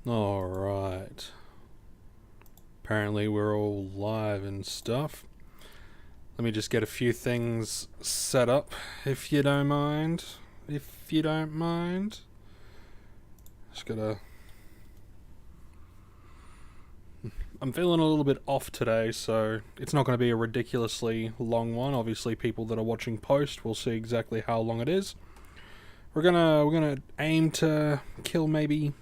Alright. Apparently we're all live and stuff. Let me just get a few things set up, if you don't mind. If you don't mind. Just gotta... I'm feeling a little bit off today, so it's not going to be a ridiculously long one. Obviously, people that are watching post will see exactly how long it is. We're gonna aim to kill maybe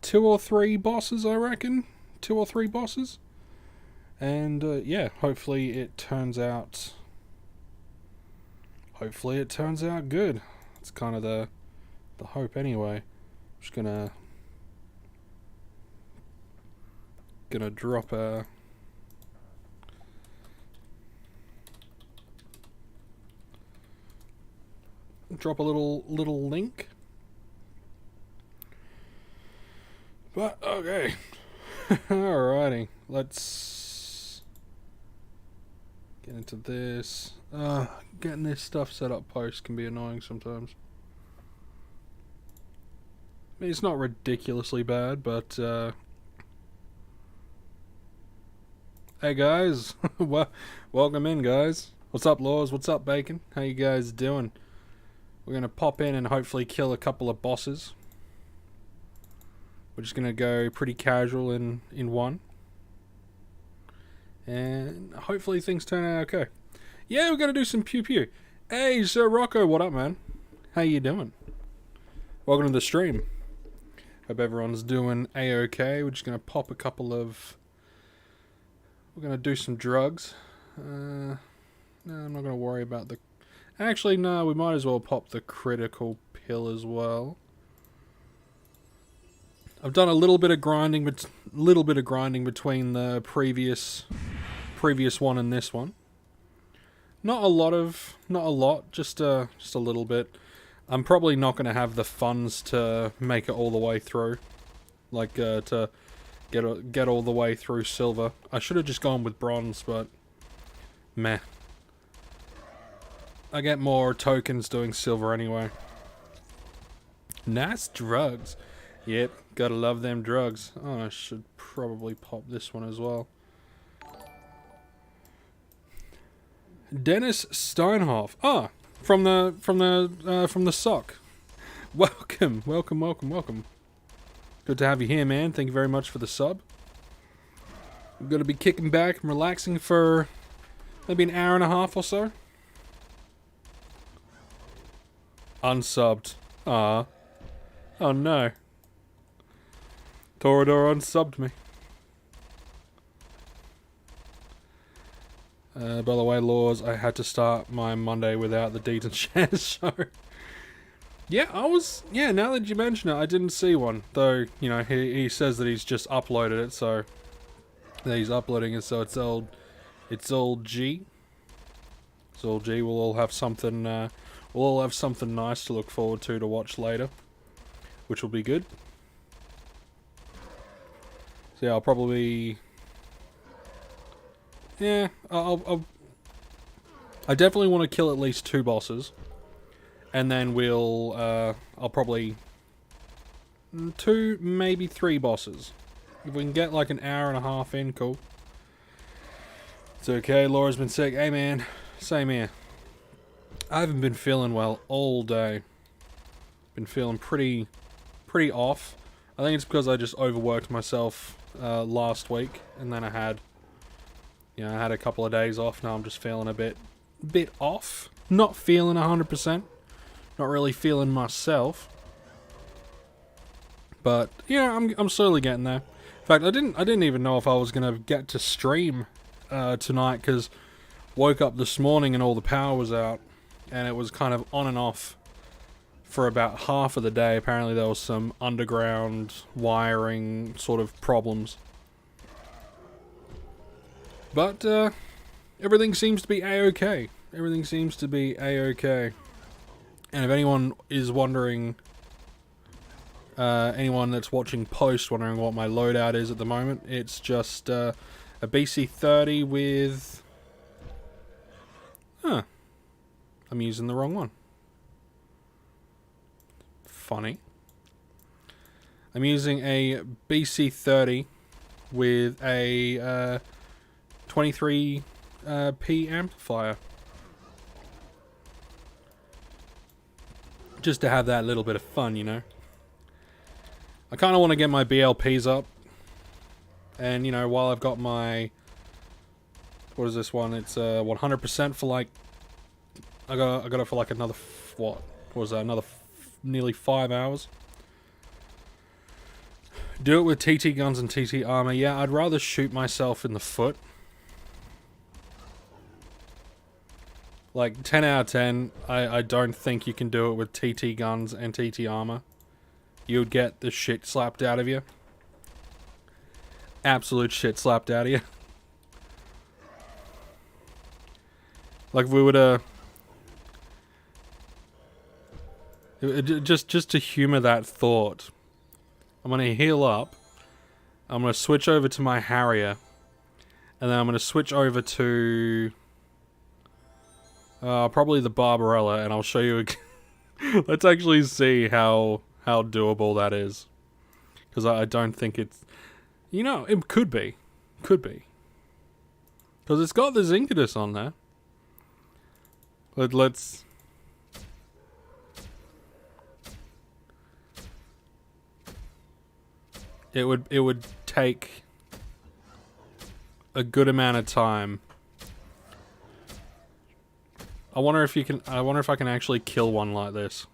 2 or 3 bosses, I reckon. 2 or 3 bosses. And yeah, hopefully it turns out good. It's kind of the hope anyway. Just gonna drop a little link. But okay. Alrighty, let's get into this. Getting this stuff set up post can be annoying sometimes. I mean, it's not ridiculously bad, but hey guys, welcome in, guys. What's up, Laws? What's up, Bacon? How you guys doing? We're gonna pop in and hopefully kill a couple of bosses. We're just gonna go pretty casual in one, and hopefully things turn out okay. Yeah, we're gonna do some pew pew. Hey, Sir Rocco, what up, man? How you doing? Welcome to the stream. Hope everyone's doing a-okay. We're just gonna pop a couple of... We're gonna do some drugs. No, I'm not gonna worry about the... Actually, no, we might as well pop the critical pill as well. I've done a little bit of grinding, but between the previous one and this one. Not a lot, just a little bit. I'm probably not going to have the funds to make it all the way through, like to get all the way through silver. I should have just gone with bronze, but meh. I get more tokens doing silver anyway. Nice drugs. Yep, gotta love them drugs. Oh, I should probably pop this one as well. Dennis Steinhoff. Ah, from the sock. Welcome. Good to have you here, man. Thank you very much for the sub. I'm gonna be kicking back and relaxing for maybe an hour and a half or so. Unsubbed. Ah. Oh no. Torador unsubbed me. By the way, Laws, I had to start my Monday without the Deeds and Shares show. Yeah, now that you mention it, I didn't see one. Though, you know, he says that he's just uploaded it, so... That he's uploading it, so it's all G. It's all G. We'll all have something nice to look forward to watch later. Which will be good. So yeah, I'll probably... Yeah, I definitely want to kill at least 2 bosses. And then I'll probably... 2, maybe 3 bosses. If we can get like an hour and a half in, cool. It's okay, Laura's been sick. Hey man, same here. I haven't been feeling well all day. Been feeling pretty off. I think it's because I just overworked myself last week, and then I had a couple of days off. Now I'm just feeling a bit off. Not feeling 100%. Not really feeling myself. But yeah, I'm slowly getting there. In fact, I didn't even know if I was gonna get to stream tonight, because woke up this morning and all the power was out, and it was kind of on and off for about half of the day. Apparently there was some underground wiring sort of problems. But everything seems to be a-okay. Everything seems to be a-okay. And if anyone is wondering, anyone that's watching post wondering what my loadout is at the moment, it's just a BC30 with... Huh. I'm using the wrong one. Funny. I'm using a BC30 with a 23p amplifier. Just to have that little bit of fun, you know. I kind of want to get my BLPs up. And, you know, while I've got my... What is this one? It's 100% for like... I got it for like another... What was that? Another nearly 5 hours. Do it with TT guns and TT armor. Yeah, I'd rather shoot myself in the foot. Like, 10 out of 10, I don't think you can do it with TT guns and TT armor. You would get the shit slapped out of you. Absolute shit slapped out of you. Like, if we would, just to humor that thought, I'm gonna heal up. I'm gonna switch over to my Harrier. And then I'm gonna switch over to... probably the Barbarella, and I'll show you... Let's actually see how doable that is. Because I don't think it's... You know, it could be. Could be. Because it's got the Zincatus on there. Let's... It would take a good amount of time. I wonder if I can actually kill one like this.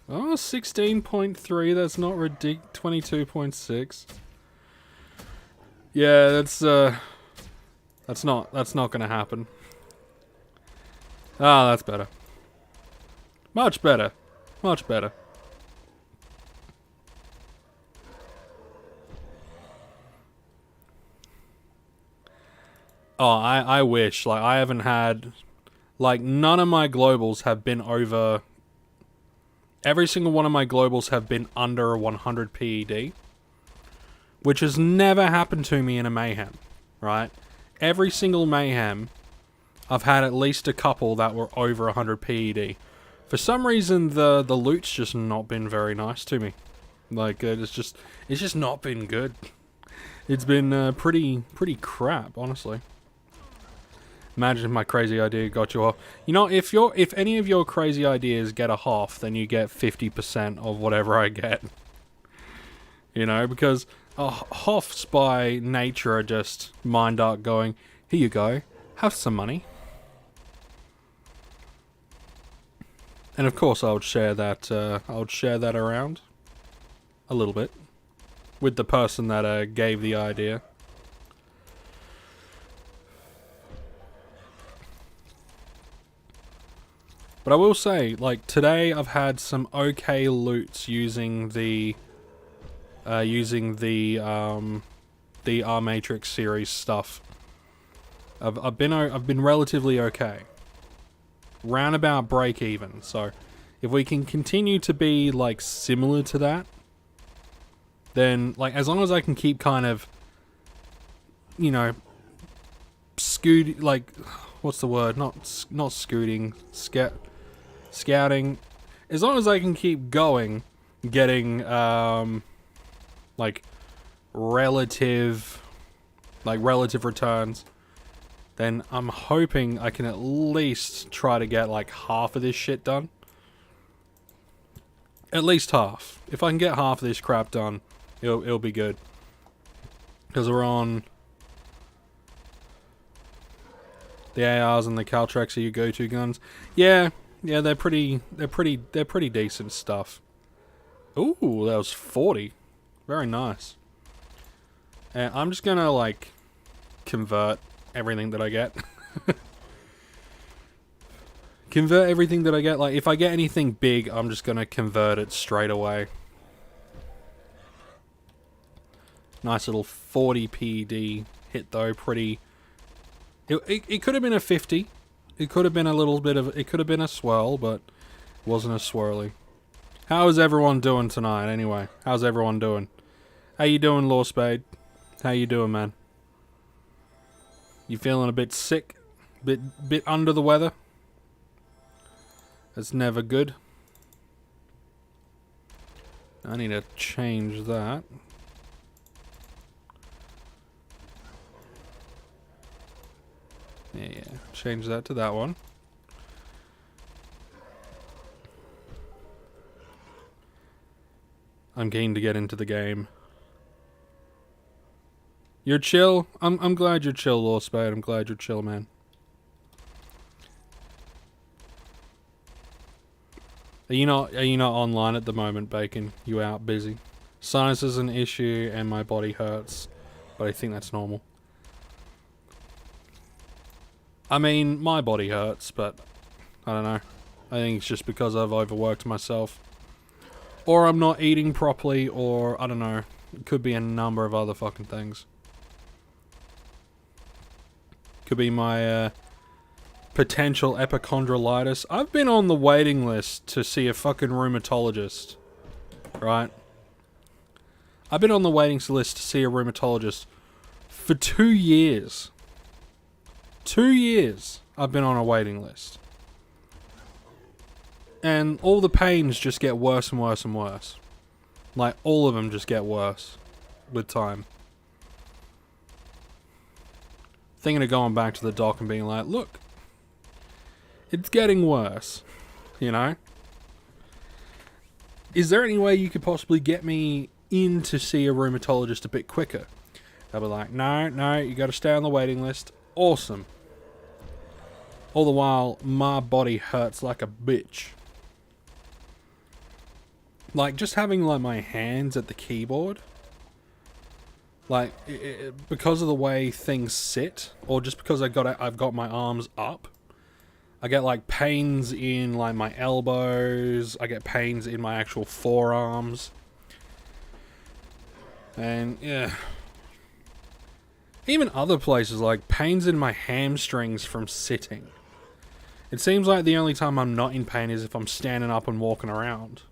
Oh, 16.3, that's not ridiculous. 22.6. Yeah, that's not gonna happen. Ah, that's better. Much better. Much better. Oh, I wish. Like, I haven't had... Like, none of my globals have been over... Every single one of my globals have been under 100 PED. Which has never happened to me in a Mayhem. Right? Every single Mayhem, I've had at least a couple that were over 100 PED. For some reason, the loot's just not been very nice to me. Like, it's just not been good. It's been pretty crap, honestly. Imagine if my crazy idea got you off. You know, if any of your crazy ideas get a half, then you get 50% of whatever I get. You know, because halves by nature are just mind art going, here you go, have some money. And of course I would share that around a little bit with the person that gave the idea. But I will say, like, today I've had some okay loots using the R Matrix series stuff. I've been relatively okay. Roundabout break even. So if we can continue to be like similar to that, then like as long as I can keep kind of, you know, like, what's the word? Not scooting, scouting. As long as I can keep going, getting like relative returns, then I'm hoping I can at least try to get like half of this shit done. At least half. If I can get half of this crap done, it'll be good. Because we're on the ARs and the Caltrex are your go-to guns. Yeah, they're pretty decent stuff. Ooh, that was 40. Very nice. And I'm just gonna like convert everything that I get. Convert everything that I get. Like, if I get anything big, I'm just gonna convert it straight away. Nice little 40 PED hit though, pretty... It could have been a 50. It could have been a little bit of... It could have been a swirl, but it wasn't a swirly. How is everyone doing tonight, anyway? How's everyone doing? How you doing, Law Spade? How you doing, man? You feeling a bit sick? Bit under the weather? That's never good. I need to change that. Yeah, change that to that one. I'm keen to get into the game. You're chill? I'm glad you're chill, Lord Spade. I'm glad you're chill, man. Are you not online at the moment, Bacon? You out busy? Sinus is an issue and my body hurts, but I think that's normal. I mean, my body hurts, but I don't know. I think it's just because I've overworked myself. Or I'm not eating properly, or I don't know. It could be a number of other fucking things. Could be my potential epichondritis. I've been on the waiting list to see a fucking rheumatologist. Right? I've been on the waiting list to see a rheumatologist for 2 years. 2 years I've been on a waiting list. And all the pains just get worse and worse and worse. Like, all of them just get worse with time. Thinking of going back to the doc and being like, look, it's getting worse, you know? Is there any way you could possibly get me in to see a rheumatologist a bit quicker? They'll be like, no, you gotta stay on the waiting list. Awesome. All the while, my body hurts like a bitch. Like, just having, like, my hands at the keyboard, like, because of the way things sit, or just because I've got my arms up, I get, like, pains in, like, my elbows, I get pains in my actual forearms, and, yeah. Even other places, like, pains in my hamstrings from sitting. It seems like the only time I'm not in pain is if I'm standing up and walking around.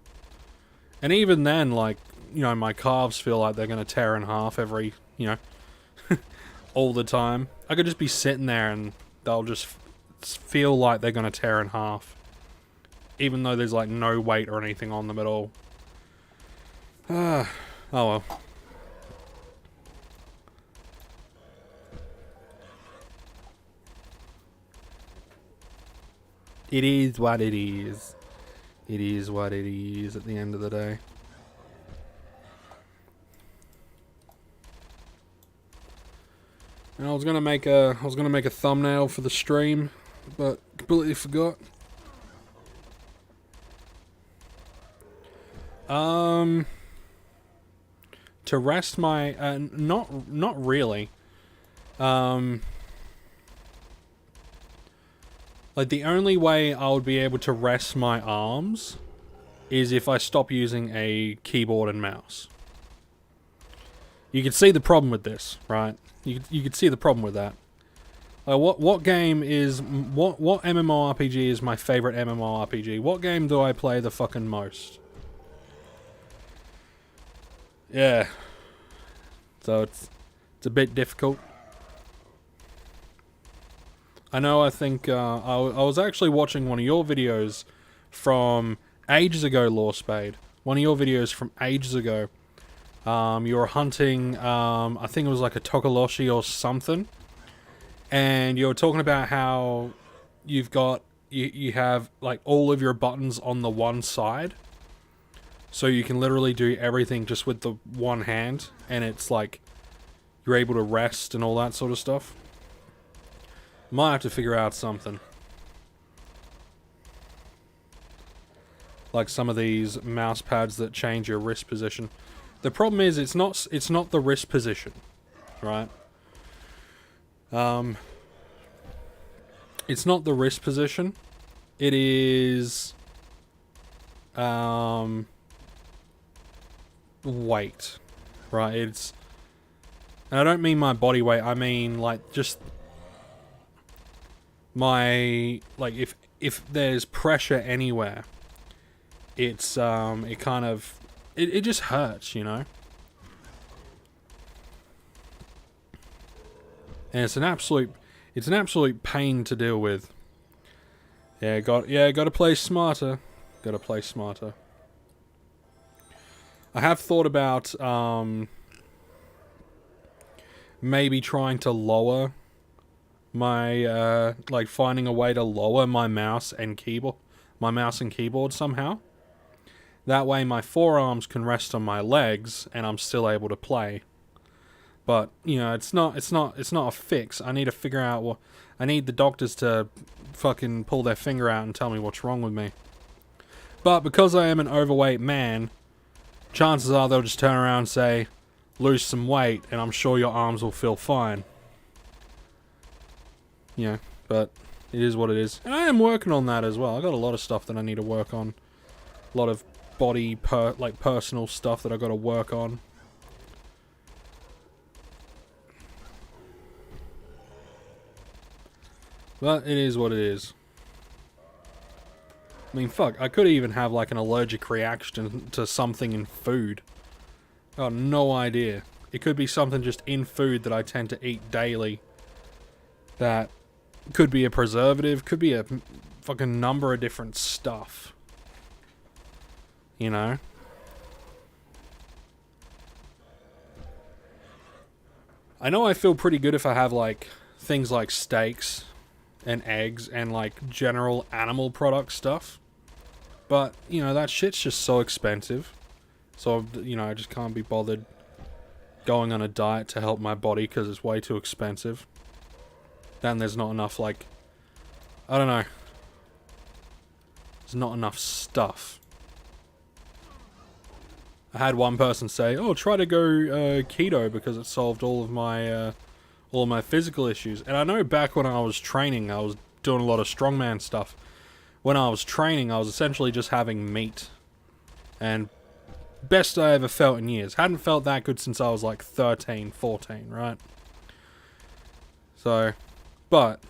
And even then, like, you know, my calves feel like they're going to tear in half every, you know, all the time. I could just be sitting there and they'll just feel like they're going to tear in half. Even though there's, like, no weight or anything on them at all. Oh well. It is what it is. It is what it is at the end of the day. And I was gonna make a thumbnail for the stream, but completely forgot. To rest my not really. Like, the only way I would be able to rest my arms is if I stop using a keyboard and mouse. You can see the problem with this, right? You can see the problem with that. Like, what game is... What MMORPG is my favorite MMORPG? What game do I play the fucking most? Yeah. So it's a bit difficult. I know, I think, I was actually watching one of your videos from ages ago, Law Spade. One of your videos from ages ago. You were hunting, I think it was like a Tokoloshi or something. And you were talking about how you've got, you have, like, all of your buttons on the one side. So you can literally do everything just with the one hand. And it's like, you're able to rest and all that sort of stuff. Might have to figure out something. Like some of these mouse pads that change your wrist position. The problem is it's not the wrist position, right? It's not the wrist position. It is weight, right? It's, and I don't mean my body weight. I mean, like, just my, like, if there's pressure anywhere, it's it kind of it just hurts, you know. And it's an absolute pain to deal with. Gotta play smarter. Gotta play smarter. I have thought about maybe trying to lower my like finding a way to lower my mouse and keyboard somehow. That way my forearms can rest on my legs and I'm still able to play. But, you know, it's not a fix. I need to figure out what I need the doctors to fucking pull their finger out and tell me what's wrong with me. But because I am an overweight man, chances are they'll just turn around and say, lose some weight, and I'm sure your arms will feel fine. Yeah, but it is what it is. And I am working on that as well. I got a lot of stuff that I need to work on. A lot of body, personal stuff that I got to work on. But it is what it is. I mean, fuck, I could even have like an allergic reaction to something in food. I got no idea. It could be something just in food that I tend to eat daily. That could be a preservative, could be a fucking number of different stuff. You know? I know I feel pretty good if I have like things like steaks and eggs and like general animal product stuff. But, you know, that shit's just so expensive. So, you know, I just can't be bothered going on a diet to help my body because it's way too expensive. Then there's not enough, like, I don't know. There's not enough stuff. I had one person say, oh, try to go keto because it solved all of my physical issues. And I know back when I was training, I was doing a lot of strongman stuff. When I was training, I was essentially just having meat. And best I ever felt in years. Hadn't felt that good since I was like 13, 14, right? So, but,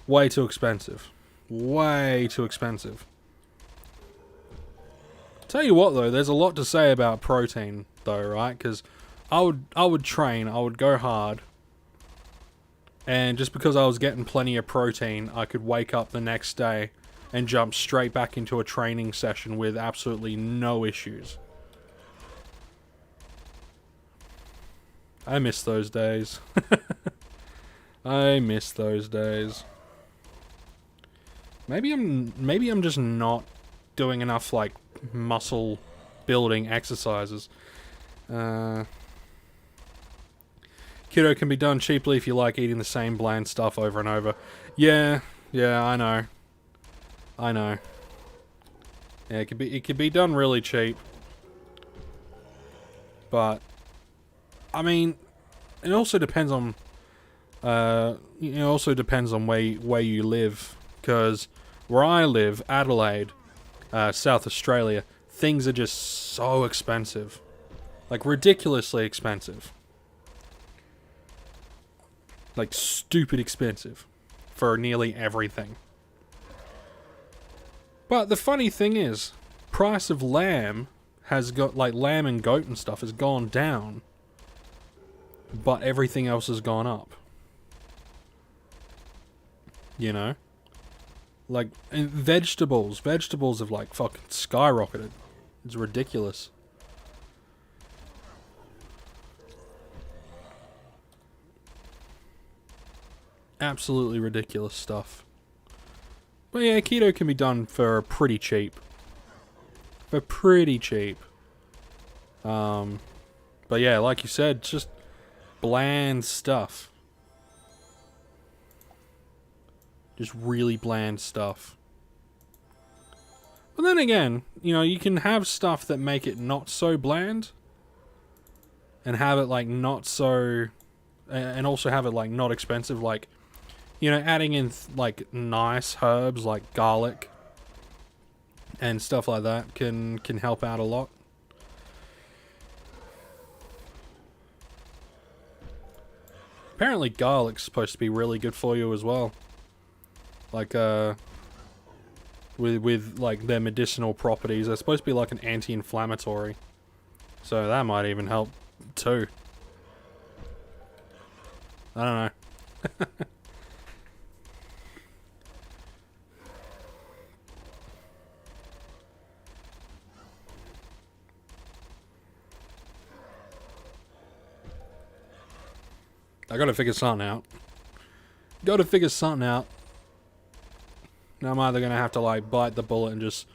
way too expensive. Way too expensive. Tell you what though, there's a lot to say about protein though, right? Because I would train, I would go hard. And just because I was getting plenty of protein, I could wake up the next day and jump straight back into a training session with absolutely no issues. I miss those days. I miss those days. Maybe I'm just not doing enough like muscle building exercises. Keto can be done cheaply if you like eating the same bland stuff over and over. Yeah, I know. Yeah, it could be done really cheap. But I mean, it also depends on where you live, because where I live, Adelaide, South Australia, things are just so expensive. Like ridiculously expensive. Like stupid expensive for nearly everything. But the funny thing is, price of lamb has got, like lamb and goat and stuff has gone down, but everything else has gone up. You know? Like, and vegetables have like fucking skyrocketed. It's ridiculous. Absolutely ridiculous stuff. But yeah, keto can be done for pretty cheap. But yeah, like you said, it's just bland stuff. Just really bland stuff. But then again, you know, you can have stuff that make it not so bland. And have it like not so... And also have it like not expensive, like... You know, adding in like nice herbs like garlic and stuff like that can help out a lot. Apparently garlic's supposed to be really good for you as well. Like with like their medicinal properties, they're supposed to be like an anti-inflammatory. So that might even help too. I don't know. I gotta figure something out. Gotta figure something out. Now I'm either gonna have to like bite the bullet and just...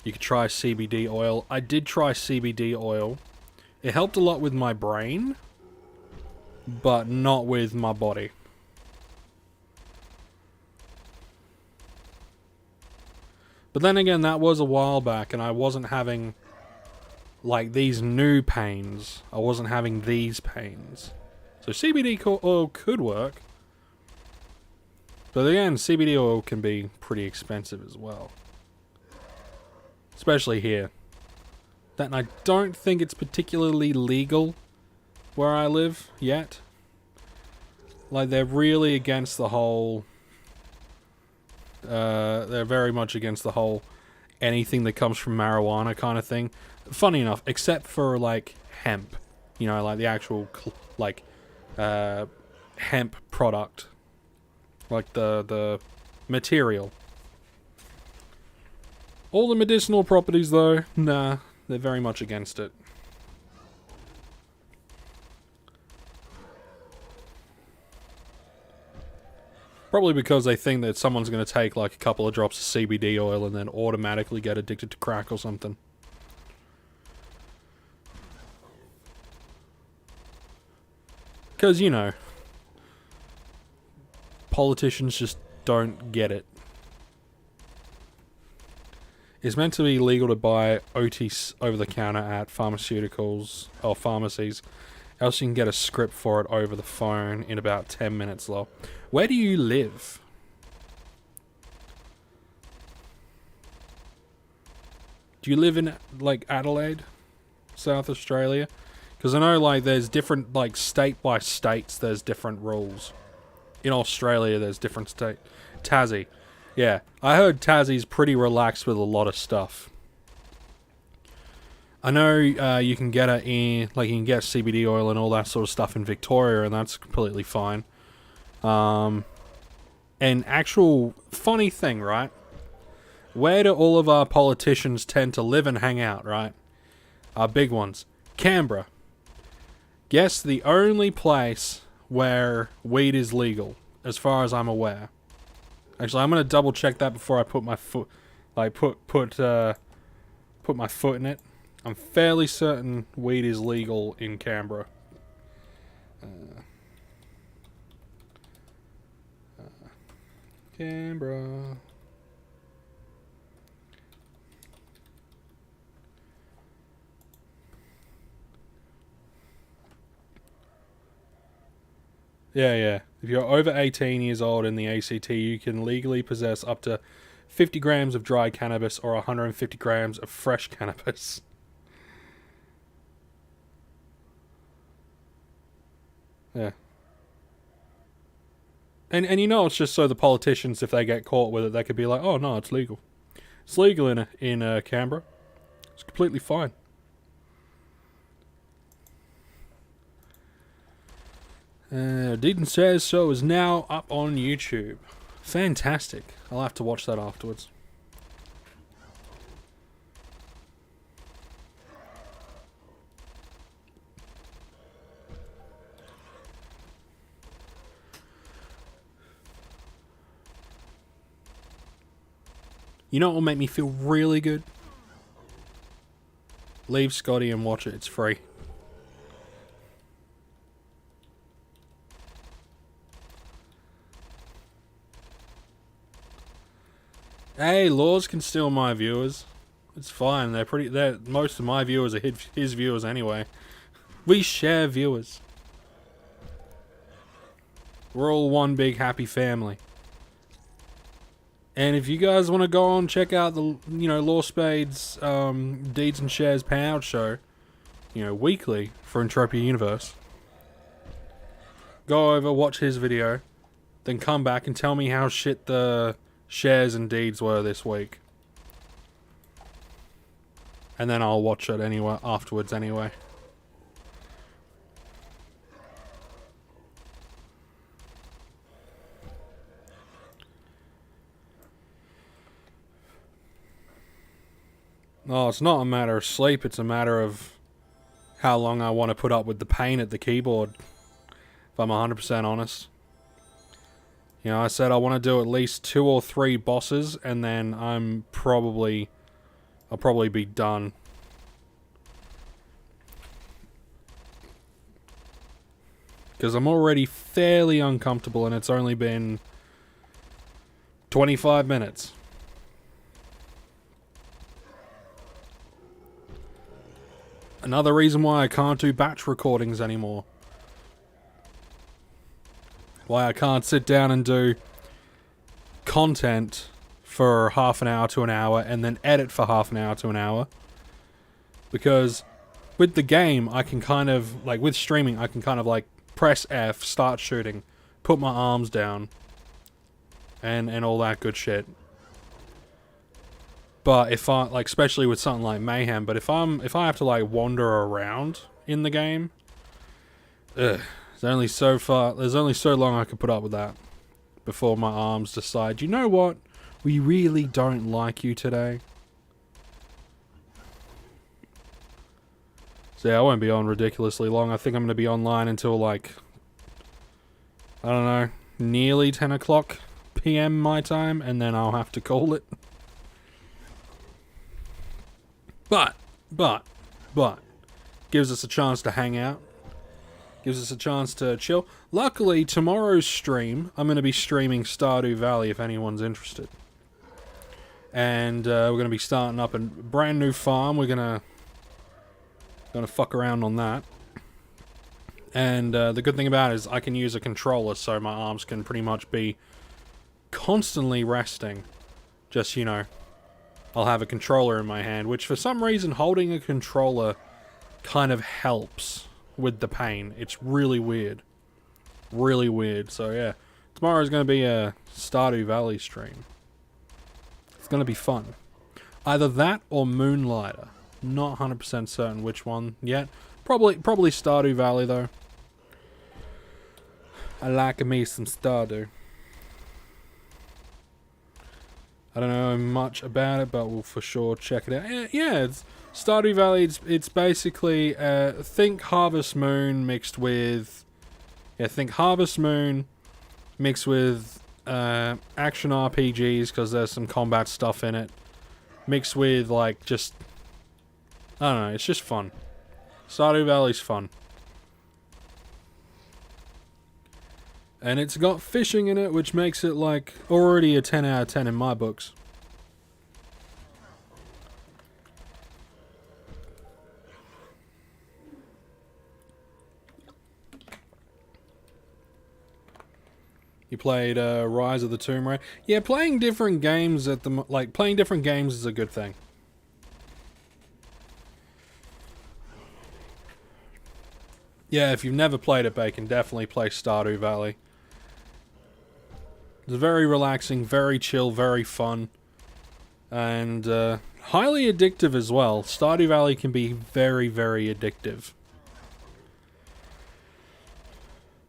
You could try CBD oil. I did try CBD oil. It helped a lot with my brain, but not with my body. But then again, that was a while back, and I wasn't having, like, these new pains. I wasn't having these pains. So CBD oil could work. But again, CBD oil can be pretty expensive as well. Especially here. And I don't think it's particularly legal where I live yet. Like, they're really against the whole... they're very much against the whole anything that comes from marijuana kind of thing. Funny enough, except for, like, hemp. You know, like the actual, like, hemp product. Like the material. All the medicinal properties, though, nah, they're very much against it. Probably because they think that someone's going to take like a couple of drops of CBD oil and then automatically get addicted to crack or something. Because, you know, politicians just don't get it. It's meant to be legal to buy OTs over the counter at pharmaceuticals or pharmacies. Else you can get a script for it over the phone in about 10 minutes, lol. Where do you live? Do you live in, like, Adelaide? South Australia? Because I know, like, there's different, like, state by states, there's different rules. In Australia, there's different state. Tassie. Yeah, I heard Tassie's pretty relaxed with a lot of stuff. I know you can get it in, like, you can get CBD oil and all that sort of stuff in Victoria, and that's completely fine. And actual funny thing, right? Where do all of our politicians tend to live and hang out, right? Our big ones. Canberra. Guess the only place where weed is legal, as far as I'm aware. Actually, I'm gonna double check that before I put my foot, like put my foot in it. I'm fairly certain weed is legal in Canberra. Canberra. Yeah. If you're over 18 years old in the ACT, you can legally possess up to 50 grams of dry cannabis or 150 grams of fresh cannabis. Yeah. And you know, it's just so the politicians, if they get caught with it, they could be like, oh no, it's legal. It's legal in Canberra. It's completely fine. Deedon Says So is now up on YouTube. Fantastic. I'll have to watch that afterwards. You know what will make me feel really good? Leave Scotty and watch it. It's free. Hey, Laws can steal my viewers. It's fine. Most of my viewers are his viewers anyway. We share viewers. We're all one big happy family. And if you guys want to go on check out the Law Spade's Deeds and Shares Payout show, weekly for Entropia Universe, go over, watch his video, then come back and tell me how shit the shares and deeds were this week. And then I'll watch it anyway afterwards anyway. No, it's not a matter of sleep, it's a matter of how long I want to put up with the pain at the keyboard. if I'm 100% honest. You know, I said I want to do at least 2 or 3 bosses, and then I'll probably be done. Because I'm already fairly uncomfortable, and it's only been 25 minutes. Another reason why I can't do batch recordings anymore. Why I can't sit down and do content for half an hour to an hour and then edit for half an hour to an hour. Because with the game, I can kind of, like with streaming, I can kind of like press F, start shooting, put my arms down, and all that good shit. But if I, like, especially with something like Mayhem, but if I have to like wander around in the game, there's only so long I can put up with that before my arms decide, you know what, we really don't like you today. So yeah, I won't be on ridiculously long. I think I'm going to be online until like, I don't know, nearly 10 o'clock PM my time, and then I'll have to call it. But, gives us a chance to hang out. Gives us a chance to chill. Luckily, tomorrow's stream, I'm going to be streaming Stardew Valley if anyone's interested. And we're going to be starting up a brand new farm. We're going to fuck around on that. And the good thing about it is I can use a controller, so my arms can pretty much be constantly resting. Just, you know, I'll have a controller in my hand, which for some reason holding a controller kind of helps with the pain. It's really weird. Really weird. So yeah, tomorrow's going to be a Stardew Valley stream. It's going to be fun. Either that or Moonlighter. Not 100% certain which one yet. Probably Stardew Valley though. I like me some Stardew. I don't know much about it, but we'll for sure check it out. Yeah, it's Stardew Valley. It's basically think Harvest Moon mixed with action RPGs because there's some combat stuff in it, mixed with like just I don't know. It's just fun. Stardew Valley's fun. And it's got fishing in it, which makes it, like, already a 10 out of 10 in my books. You played Rise of the Tomb Raider? Yeah, playing different games playing different games is a good thing. Yeah, if you've never played it, Bacon, definitely play Stardew Valley. It's very relaxing, very chill, very fun, and highly addictive as well. Stardew Valley can be very, very addictive.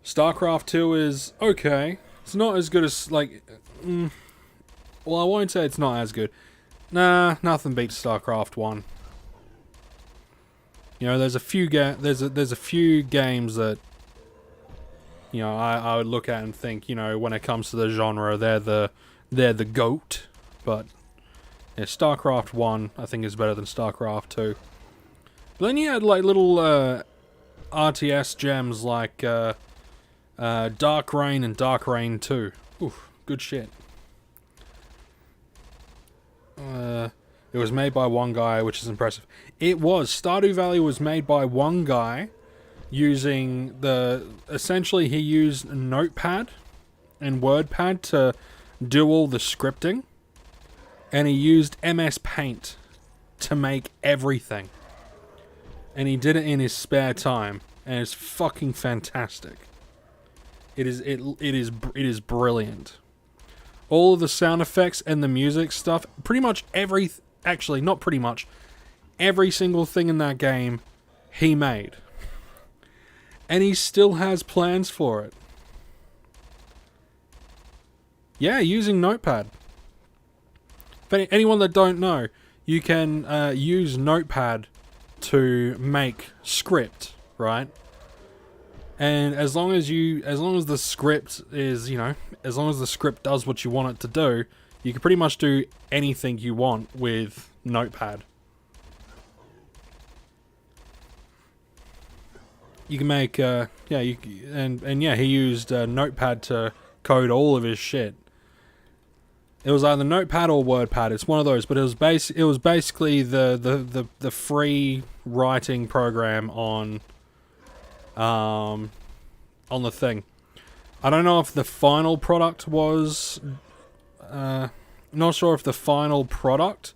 StarCraft 2 is okay. It's not as good as, like... well, I won't say it's not as good. Nah, nothing beats StarCraft 1. You know, there's a few games that, you know, I would look at and think, you know, when it comes to the genre, they're the GOAT. But yeah, StarCraft 1 I think is better than StarCraft 2. But then you had like little RTS gems like Dark Reign and Dark Reign 2. Oof, good shit. It was made by one guy, which is impressive. It was. Stardew Valley was made by one guy using essentially he used Notepad and WordPad to do all the scripting, and he used MS Paint to make everything. And he did it in his spare time, and it's fucking fantastic. It is brilliant. All of the sound effects and the music stuff, every single thing in that game he made. And he still has plans for it. Yeah, using Notepad. For anyone that don't know, you can use Notepad to make script, right? And as long as the script is, as long as the script does what you want it to do, you can pretty much do anything you want with Notepad. You can make, he used Notepad to code all of his shit. It was either Notepad or WordPad. It's one of those, but it was basically the free writing program on the thing. I don't know if the final product was, not sure if the final product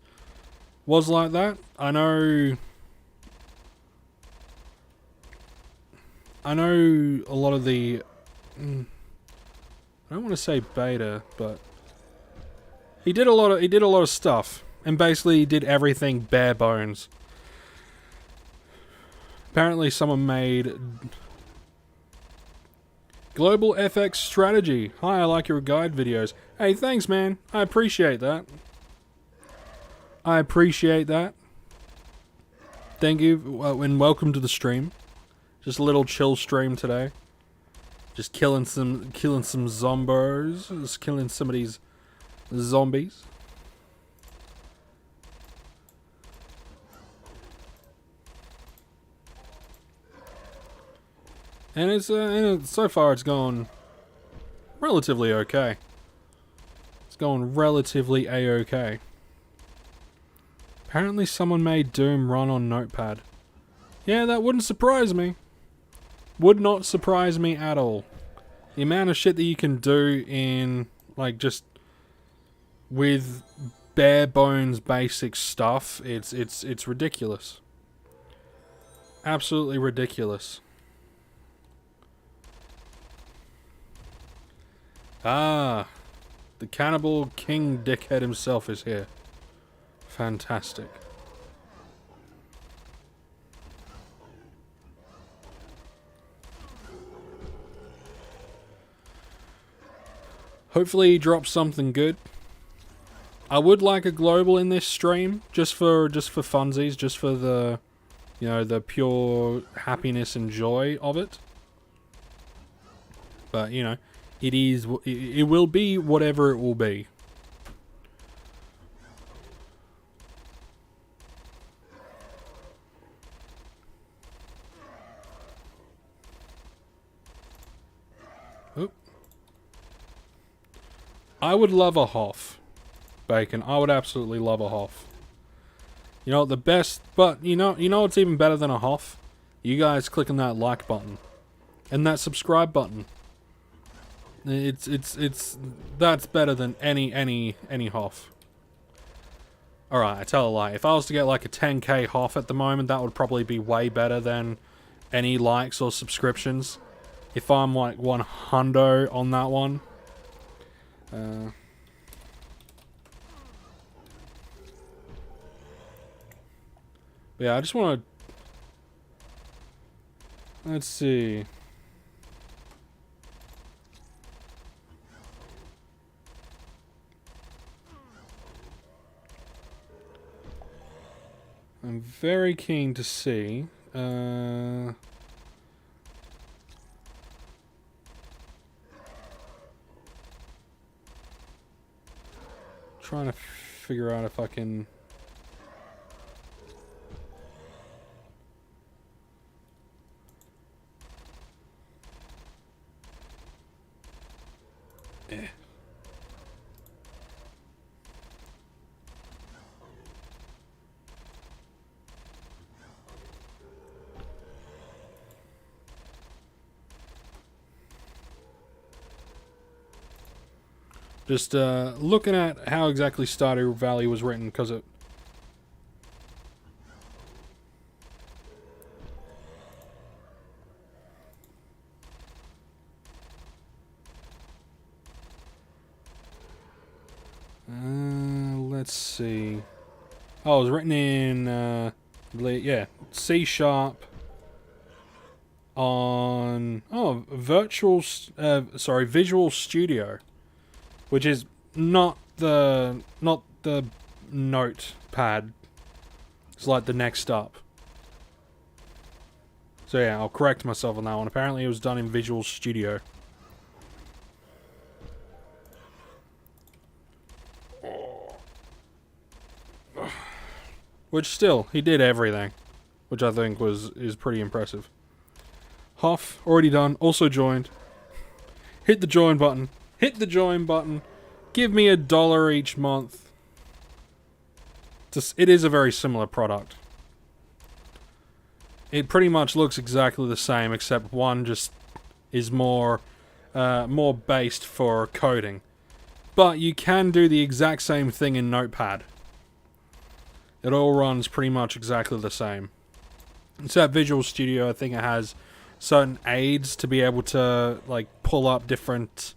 was like that. I know a lot of the, I don't want to say beta, but he did a lot of stuff, and basically did everything bare bones. Apparently someone made Global FX Strategy. Hi, I like your guide videos. Hey, thanks, man. I appreciate that. Thank you, and welcome to the stream. Just a little chill stream today. Just killing some zombos. Just killing some of these zombies. And it's so far it's gone relatively okay. It's going relatively a-okay. Apparently someone made Doom run on Notepad. Yeah, that wouldn't surprise me. Would not surprise me at all. The amount of shit that you can do in, like, just with bare bones basic stuff, it's ridiculous. Absolutely ridiculous. Ah, the Cannibal King dickhead himself is here. Fantastic. Hopefully he drops something good. I would like a global in this stream, just for funsies, just for the, the pure happiness and joy of it. But, it will be whatever it will be. Oop. I would love a Hoff. Bacon. I would absolutely love a Hoff. You know, the best, but you know what's even better than a Hoff? You guys clicking that like button. And that subscribe button. That's better than any Hoff. Alright, I tell a lie. If I was to get like a 10k Hoff at the moment, that would probably be way better than any likes or subscriptions. If I'm like 100 on that one. But yeah, I just want to... Let's see... I'm very keen to see, trying to figure out if I can... Just looking at how exactly Stardew Valley was written, because it... let's see... Oh, it was written in, yeah, C# on... Oh, Visual Studio. Which is not the Notepad. It's like the next up. So yeah, I'll correct myself on that one. Apparently it was done in Visual Studio. Which still, he did everything. Which I think is pretty impressive. Hoff, already done, also joined. Hit the join button. Hit the join button. Give me $1 each month. It is a very similar product. It pretty much looks exactly the same, except one just is more based for coding. But you can do the exact same thing in Notepad. It all runs pretty much exactly the same. Except Visual Studio, I think it has certain aids to be able to like pull up different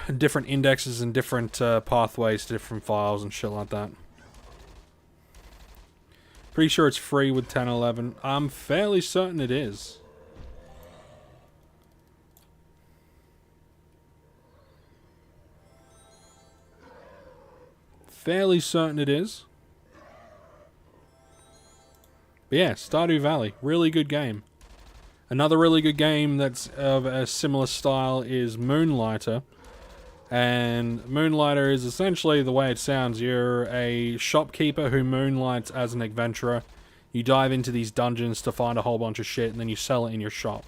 indexes and different pathways to different files and shit like that. Pretty sure it's free with 10.11. I'm fairly certain it is. Fairly certain it is. But yeah, Stardew Valley. Really good game. Another really good game that's of a similar style is Moonlighter. And Moonlighter is essentially the way it sounds. You're a shopkeeper who moonlights as an adventurer. You dive into these dungeons to find a whole bunch of shit, and then you sell it in your shop.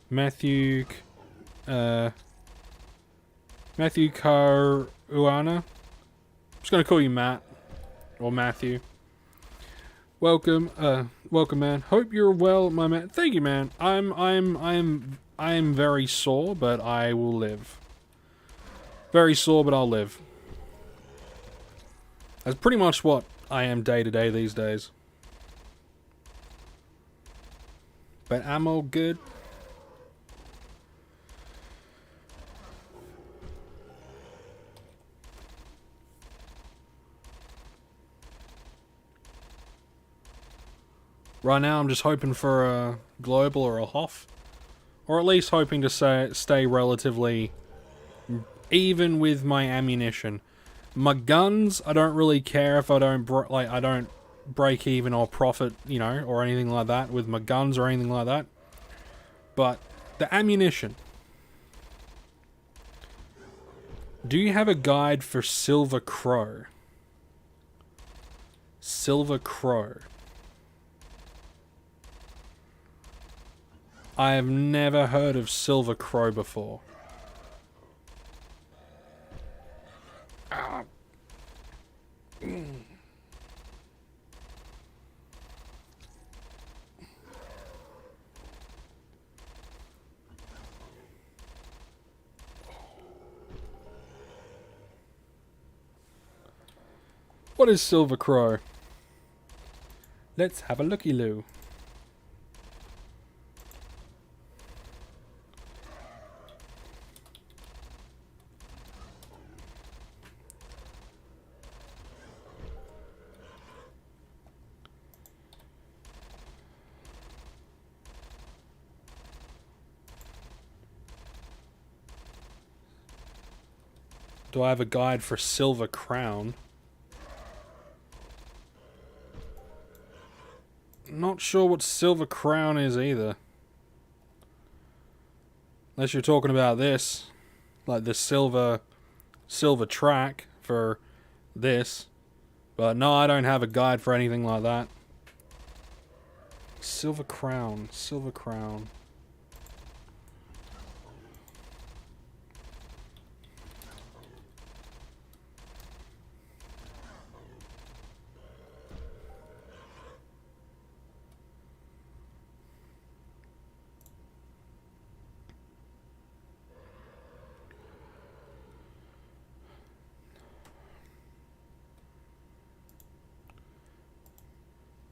Matthew Caruana. I'm just gonna call you Matt or Matthew. Welcome, man. Hope you're well, my man. Thank you, man. I'm very sore, but I will live. Very sore, but I'll live. That's pretty much what I am day to day these days. But I'm all good. Right now, I'm just hoping for a global or a Hoff. Or at least hoping to stay relatively even with my ammunition. My guns, I don't really care if I don't break even or profit, you know, or anything like that with my guns or anything like that. But the ammunition. Do you have a guide for Silver Crow? Silver Crow. I have never heard of Silver Crow before. What is Silver Crow? Let's have a looky-loo. Do I have a guide for Silver Crown? Not sure what Silver Crown is either. Unless you're talking about this. Like the silver track for this. But no, I don't have a guide for anything like that. Silver Crown. Silver Crown.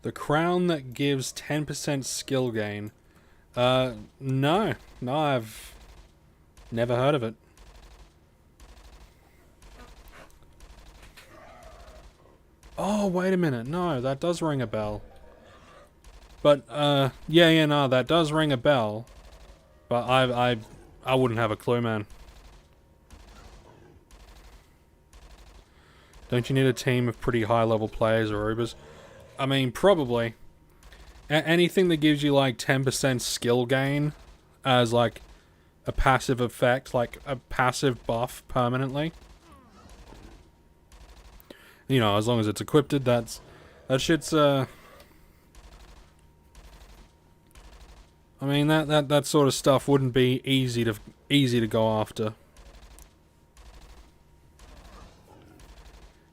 The crown that gives 10% skill gain. No, I've never heard of it. Oh, wait a minute. No, that does ring a bell. But, yeah, no, that does ring a bell. But I wouldn't have a clue, man. Don't you need a team of pretty high-level players or Ubers? I mean, probably. Anything that gives you like 10% skill gain as like a passive effect, like a passive buff permanently. You know, as long as it's equipped, that shit's I mean that sort of stuff wouldn't be easy to go after.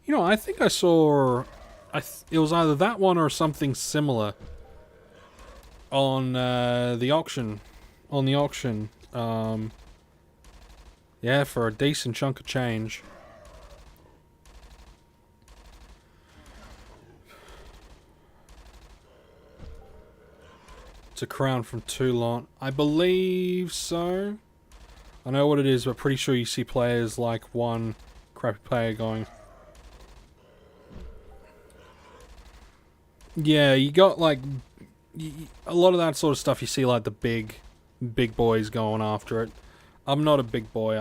You know, I think I saw it was either that one or something similar on the auction. On the auction. Yeah, for a decent chunk of change. It's a crown from Toulon. I believe so. I know what it is, but pretty sure you see players like one crappy player going. Yeah, you got like a lot of that sort of stuff. You see like the big boys going after it. I'm not a big boy.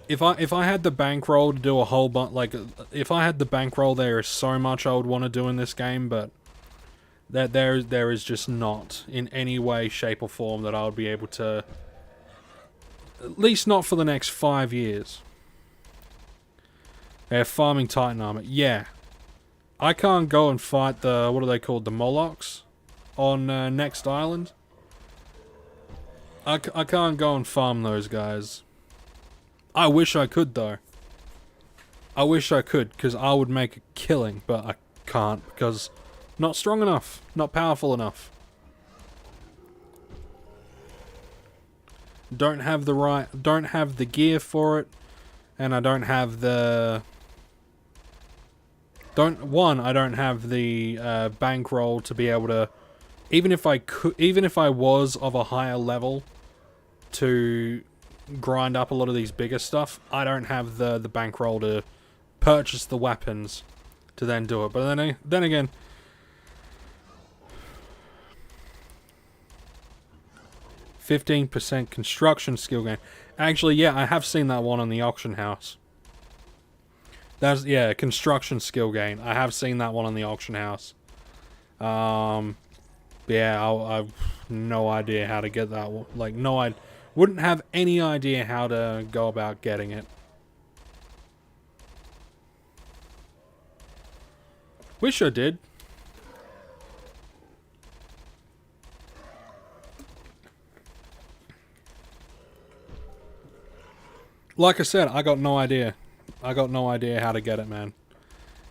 If I had the bankroll to do a whole bunch, like if I had the bankroll, there is so much I would want to do in this game, but that there is just not in any way, shape, or form that I would be able to. At least not for the next 5 years. They're farming Titan armor. Yeah, I can't go and fight the what are they called, the Molochs, on Next Island. I can't go and farm those guys. I wish I could though. I wish I could, because I would make a killing, but I can't because not strong enough, not powerful enough. Don't have the gear for it, and I don't have the I don't have the bankroll to be able to, even if I was of a higher level to grind up a lot of these bigger stuff, I don't have the bankroll to purchase the weapons to then do it. But then again, %15 construction skill gain. Actually, yeah, I have seen that one on the auction house. That's, yeah, construction skill gain. I have seen that one on the auction house. Yeah, I've no idea how to get that one. Like, no, I wouldn't have any idea how to go about getting it. Wish I did. Like I said, I got no idea. I got no idea how to get it, man.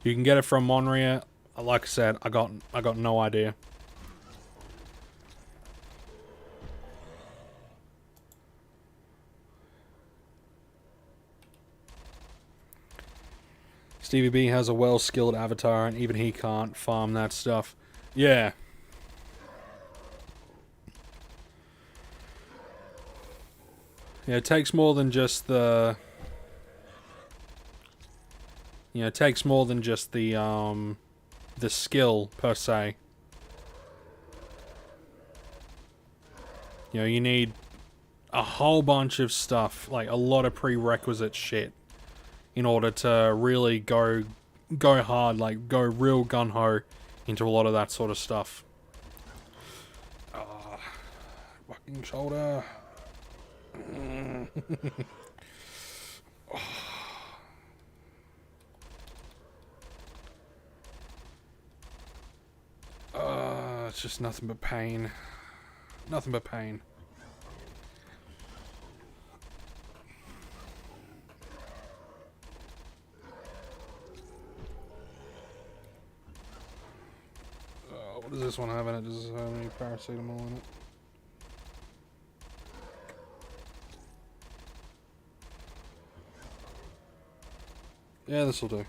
You can get it from Monria. Like I said, I got no idea. Stevie B has a well-skilled avatar, and even he can't farm that stuff. Yeah. Yeah, it takes more than just the... You know, it takes more than just the skill, per se. You know, you need a whole bunch of stuff, like a lot of prerequisite shit, in order to really go hard, like go real gun-ho into a lot of that sort of stuff. Fucking shoulder. It's just nothing but pain. Nothing but pain. What does this one have in it? Does this have any paracetamol in it? Yeah, this will do.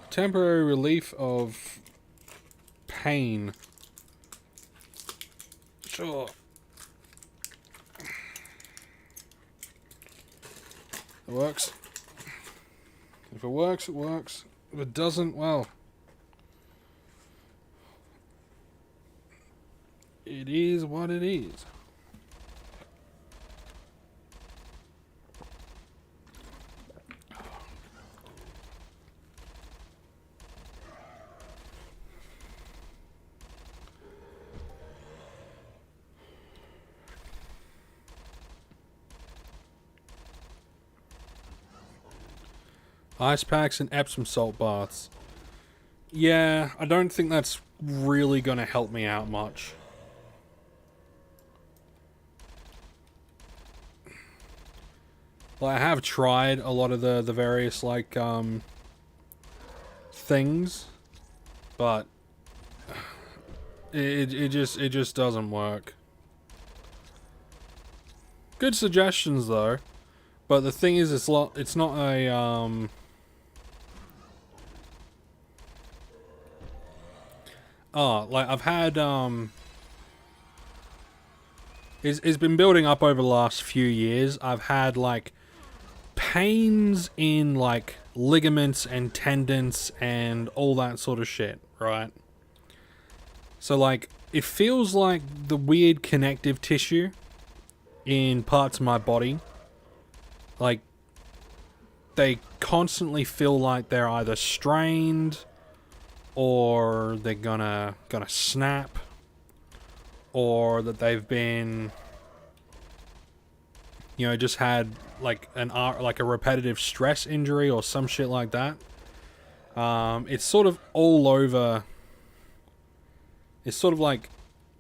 Temporary relief of pain. Sure. It works. If it works, it works. If it doesn't, well, it is what it is. Ice packs and Epsom salt baths. Yeah, I don't think that's really going to help me out much. Well, I have tried a lot of the various, like, things, but it just doesn't work. Good suggestions, though, but the thing is, it's not a, like, I've had, it's been building up over the last few years. I've had, like, pains in, like, ligaments and tendons and all that sort of shit, right? So, like, it feels like the weird connective tissue in parts of my body, like, they constantly feel like they're either strained or they're gonna snap, or that they've been, you know, just had like a repetitive stress injury or some shit like that. It's sort of all over. It's sort of like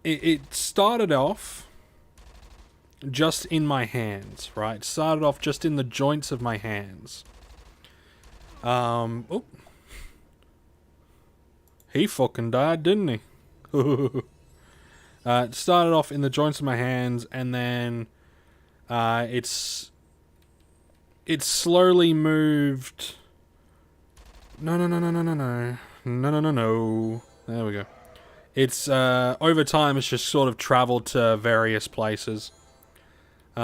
it started off just in my hands, right? It started off just in the joints of my hands. Oh. He fucking died, didn't he? It started off in the joints of my hands, and then it's slowly moved. No. There we go. It's over time, it's just sort of traveled to various places. Like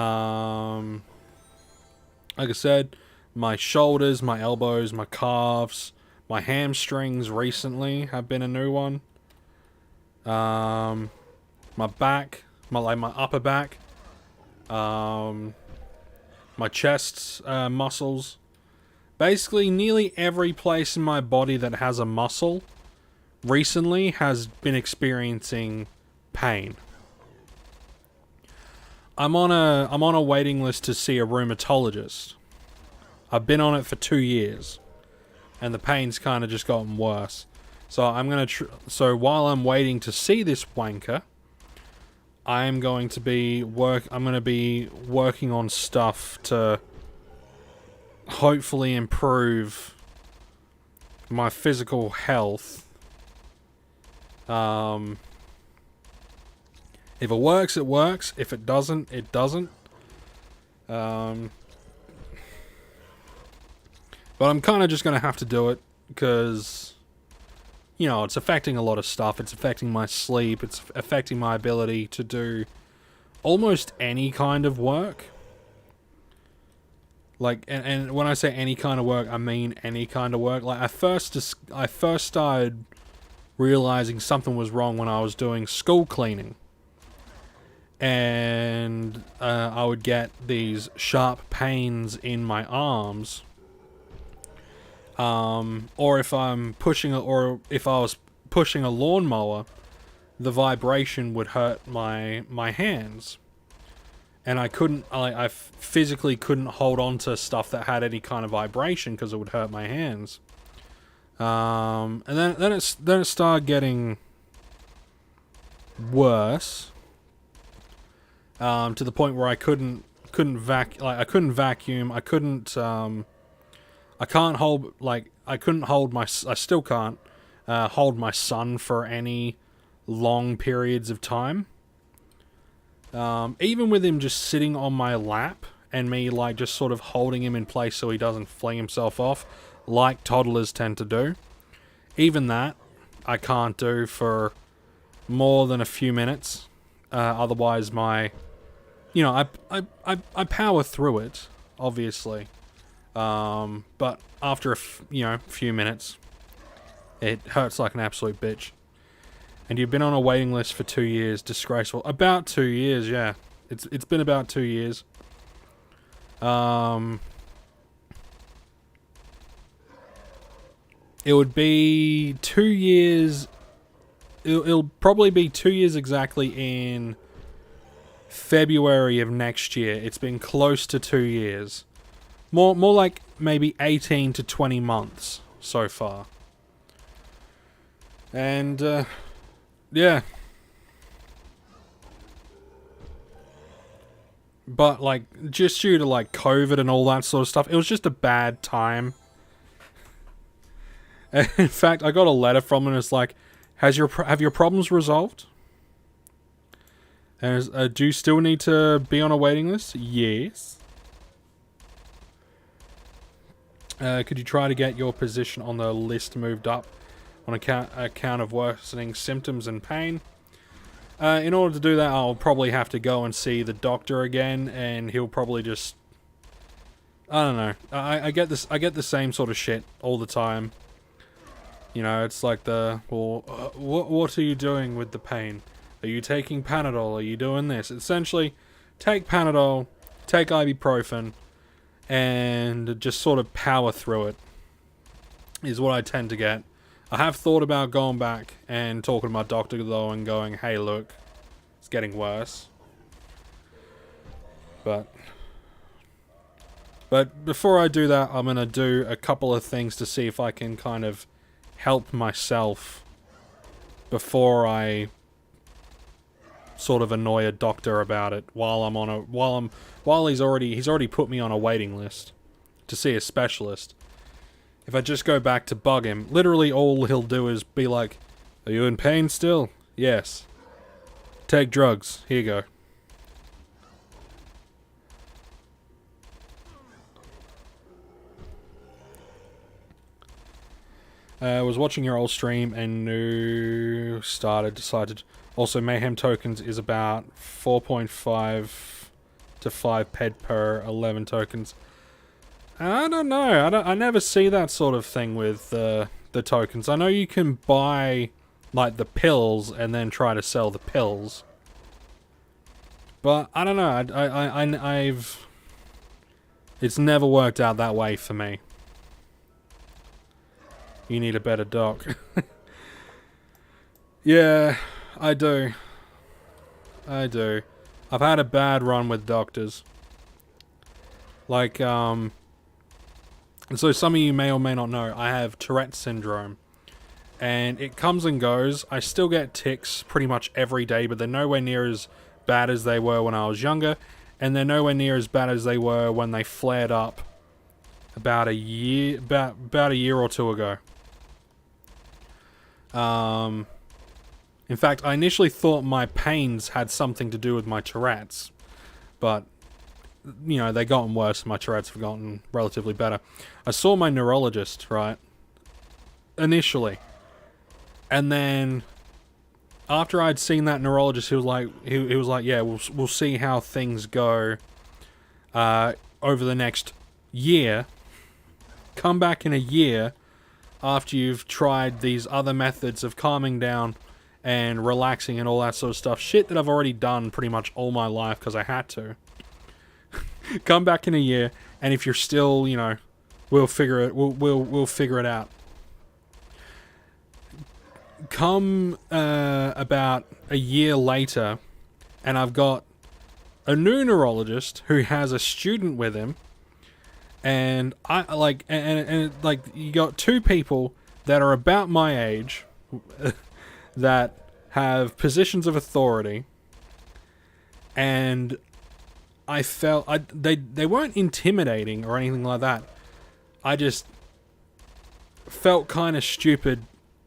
I said, my shoulders, my elbows, my calves, my hamstrings recently have been a new one. My back, my upper back, my chest muscles. Basically, nearly every place in my body that has a muscle recently has been experiencing pain. I'm on a waiting list to see a rheumatologist. I've been on it for 2 years, and the pain's kind of just gotten worse. So I'm gonna. So while I'm waiting to see this wanker, I'm going to be working on stuff to hopefully improve my physical health. If it works, it works. If it doesn't, it doesn't. But I'm kind of just going to have to do it because, you know, it's affecting a lot of stuff. It's affecting my sleep. It's affecting my ability to do almost any kind of work. Like, and when I say any kind of work, I mean any kind of work. Like, I first started realizing something was wrong when I was doing school cleaning. And I would get these sharp pains in my arms. Or if I was pushing a lawnmower, the vibration would hurt my hands, and I physically couldn't hold on to stuff that had any kind of vibration because it would hurt my hands. And then it started getting worse, to the point where I couldn't vacuum. I still can't hold my son for any long periods of time. Even with him just sitting on my lap and me like just sort of holding him in place so he doesn't fling himself off like toddlers tend to do. Even that I can't do for more than a few minutes. Otherwise I power through it, obviously. But after a few minutes, it hurts like an absolute bitch. And you've been on a waiting list for 2 years. Disgraceful. About 2 years, yeah. It's been about 2 years. It would be 2 years. It'll probably be 2 years exactly in February of next year. It's been close to 2 years. More like maybe 18 to 20 months so far. And, yeah. But, like, just due to, like, COVID and all that sort of stuff, it was just a bad time. And in fact, I got a letter from him and it's like, have your problems resolved? And do you still need to be on a waiting list? Yes. Could you try to get your position on the list moved up on account of worsening symptoms and pain? In order to do that, I'll probably have to go and see the doctor again, and he'll probably just... I don't know. I get this. I get the same sort of shit all the time. You know, it's like what are you doing with the pain? Are you taking Panadol? Are you doing this? Essentially, take Panadol, take ibuprofen, and just sort of power through it, is what I tend to get. I have thought about going back and talking to my doctor, though, and going, hey, look, it's getting worse. But before I do that, I'm going to do a couple of things to see if I can kind of help myself before I sort of annoy a doctor about it while he's already put me on a waiting list to see a specialist. If I just go back to bug him, literally all he'll do is be like, are you in pain still? Yes. Take drugs. Here you go. I was watching your old stream and decided. Also, Mayhem tokens is about 4.5 to 5 ped per 11 tokens. I don't know. I never see that sort of thing with the tokens. I know you can buy like the pills and then try to sell the pills, but I don't know. I've it's never worked out that way for me. You need a better doc. Yeah, I do. I've had a bad run with doctors. Like, so some of you may or may not know, I have Tourette's syndrome. And it comes and goes. I still get tics pretty much every day, but they're nowhere near as bad as they were when I was younger. And they're nowhere near as bad as they were when they flared up about a year or two ago. In fact, I initially thought my pains had something to do with my Tourette's. But you know, they've gotten worse. My Tourette's have gotten relatively better. I saw my neurologist, right, initially. And then, after I'd seen that neurologist, he was like, yeah, we'll see how things go over the next year. Come back in a year after you've tried these other methods of calming down and relaxing and all that sort of stuff. Shit that I've already done pretty much all my life because I had to. Come back in a year, and if you're still, you know, we'll figure it out. Come about a year later, and I've got a new neurologist who has a student with him, and I like, and like, you got two people that are about my age that have positions of authority, and I felt they weren't intimidating or anything like that. I just felt kind of stupid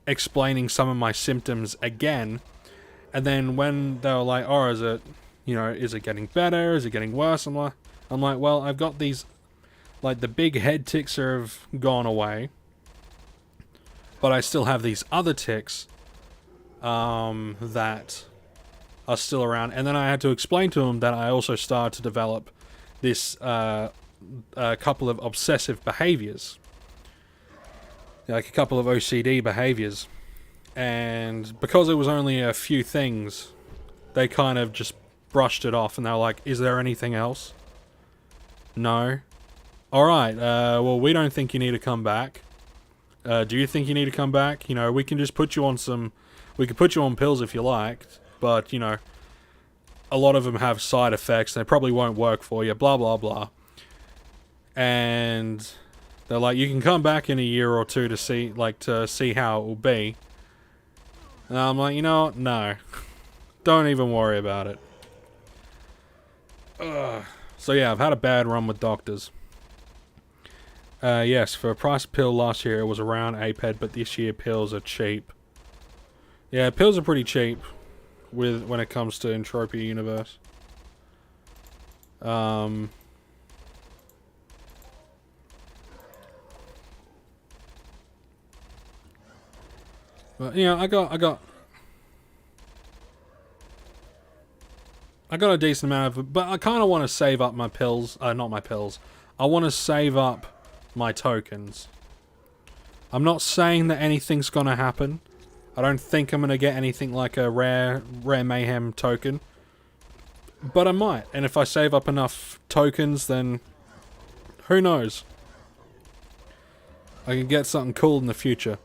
explaining some of my symptoms again, and then when they were like, "Oh, is it getting better? Is it getting worse?" I'm like, well, I've got these, like, the big head tics have gone away, but I still have these other tics that are still around. And then I had to explain to him that I also started to develop this a couple of obsessive behaviors, like a couple of OCD behaviors, and because it was only a few things, they kind of just brushed it off, and they were like, "Is there anything else?" No. Alright, well, we don't think you need to come back. Do you think you need to come back? You know, we can just put you on we could put you on pills if you liked, but, you know, a lot of them have side effects, and they probably won't work for you, blah, blah, blah. And they're like, you can come back in a year or two to see how it will be. And I'm like, you know what? No. Don't even worry about it. Ugh. So yeah, I've had a bad run with doctors. Yes, for a price of pill last year it was around APED, but this year pills are cheap. Yeah, pills are pretty cheap when it comes to Entropia Universe. But you know, I got a decent amount of, but I kind of want to save up my pills. Not my pills. I want to save up my tokens. I'm not saying that anything's gonna happen. I don't think I'm gonna get anything like a rare Mayhem token. But I might. And if I save up enough tokens, then who knows? I can get something cool in the future.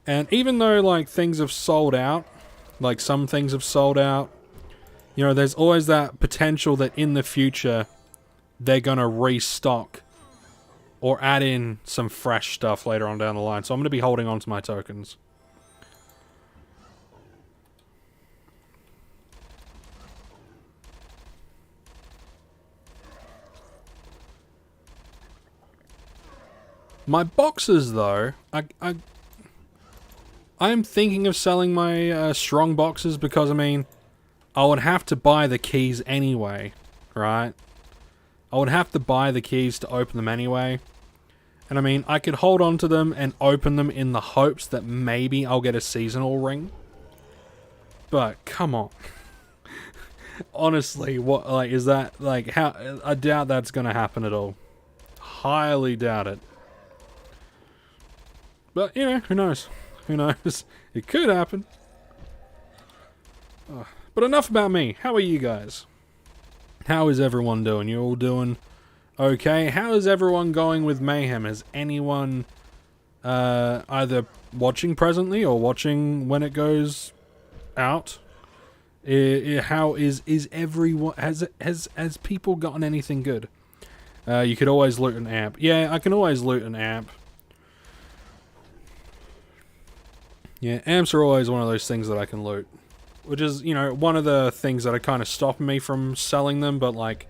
And even though like things have sold out, like some things have sold out, you know, there's always that potential that in the future they're gonna restock or add in some fresh stuff later on down the line. So I'm gonna be holding on to my tokens. My boxes, though, I'm thinking of selling my strong boxes because, I mean, I would have to buy the keys anyway, right? I would have to buy the keys to open them anyway. And I mean, I could hold on to them and open them in the hopes that maybe I'll get a seasonal ring. But, come on. Honestly, what, like, is that, like, how, I doubt that's gonna happen at all. Highly doubt it. But, you know, who knows? Who knows? It could happen. But enough about me. How are you guys? How is everyone doing? You all doing okay? How is everyone going with Mayhem? Is anyone either watching presently or watching when it goes out? How is everyone? Has people gotten anything good? You could always loot an amp. Yeah, I can always loot an amp. Yeah, amps are always one of those things that I can loot. Which is, you know, one of the things that are kind of stopping me from selling them, but like,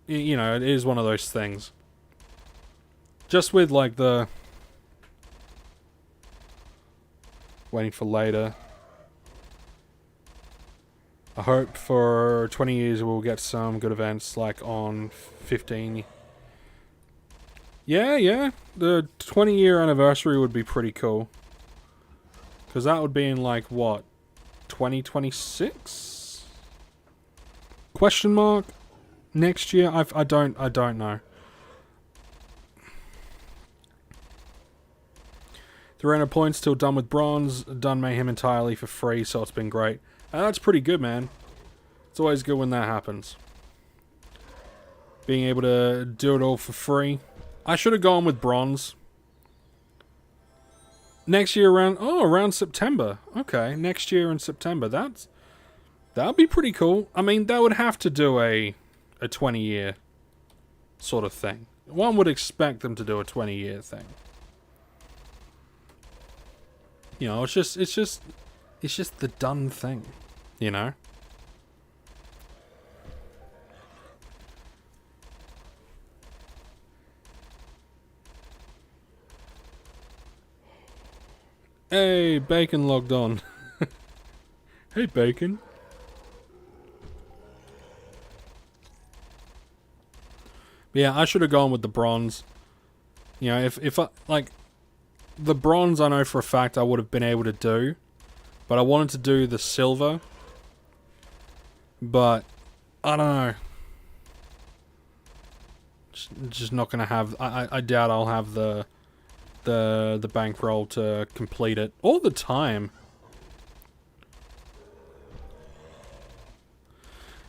you know, it is one of those things. Just with like the waiting for later. I hope for 20 years we'll get some good events like on 15. Yeah, the 20-year anniversary would be pretty cool. Because that would be in like, what, 2026? Question mark? Next year? I don't know. 300 points till done with bronze. Done Mayhem entirely for free, so it's been great. That's pretty good, man. It's always good when that happens. Being able to do it all for free. I should have gone with bronze. Next year around September. Okay, next year in September. That'd be pretty cool. I mean, that would have to do a 20-year sort of thing. One would expect them to do a 20-year thing. You know, it's just the done thing, you know? Hey, Bacon logged on. Hey, Bacon. But yeah, I should have gone with the bronze. You know, if I, like, the bronze I know for a fact I would have been able to do. But I wanted to do the silver. But, I don't know. Just not gonna have, I doubt I'll have the bankroll to complete it. Or the time.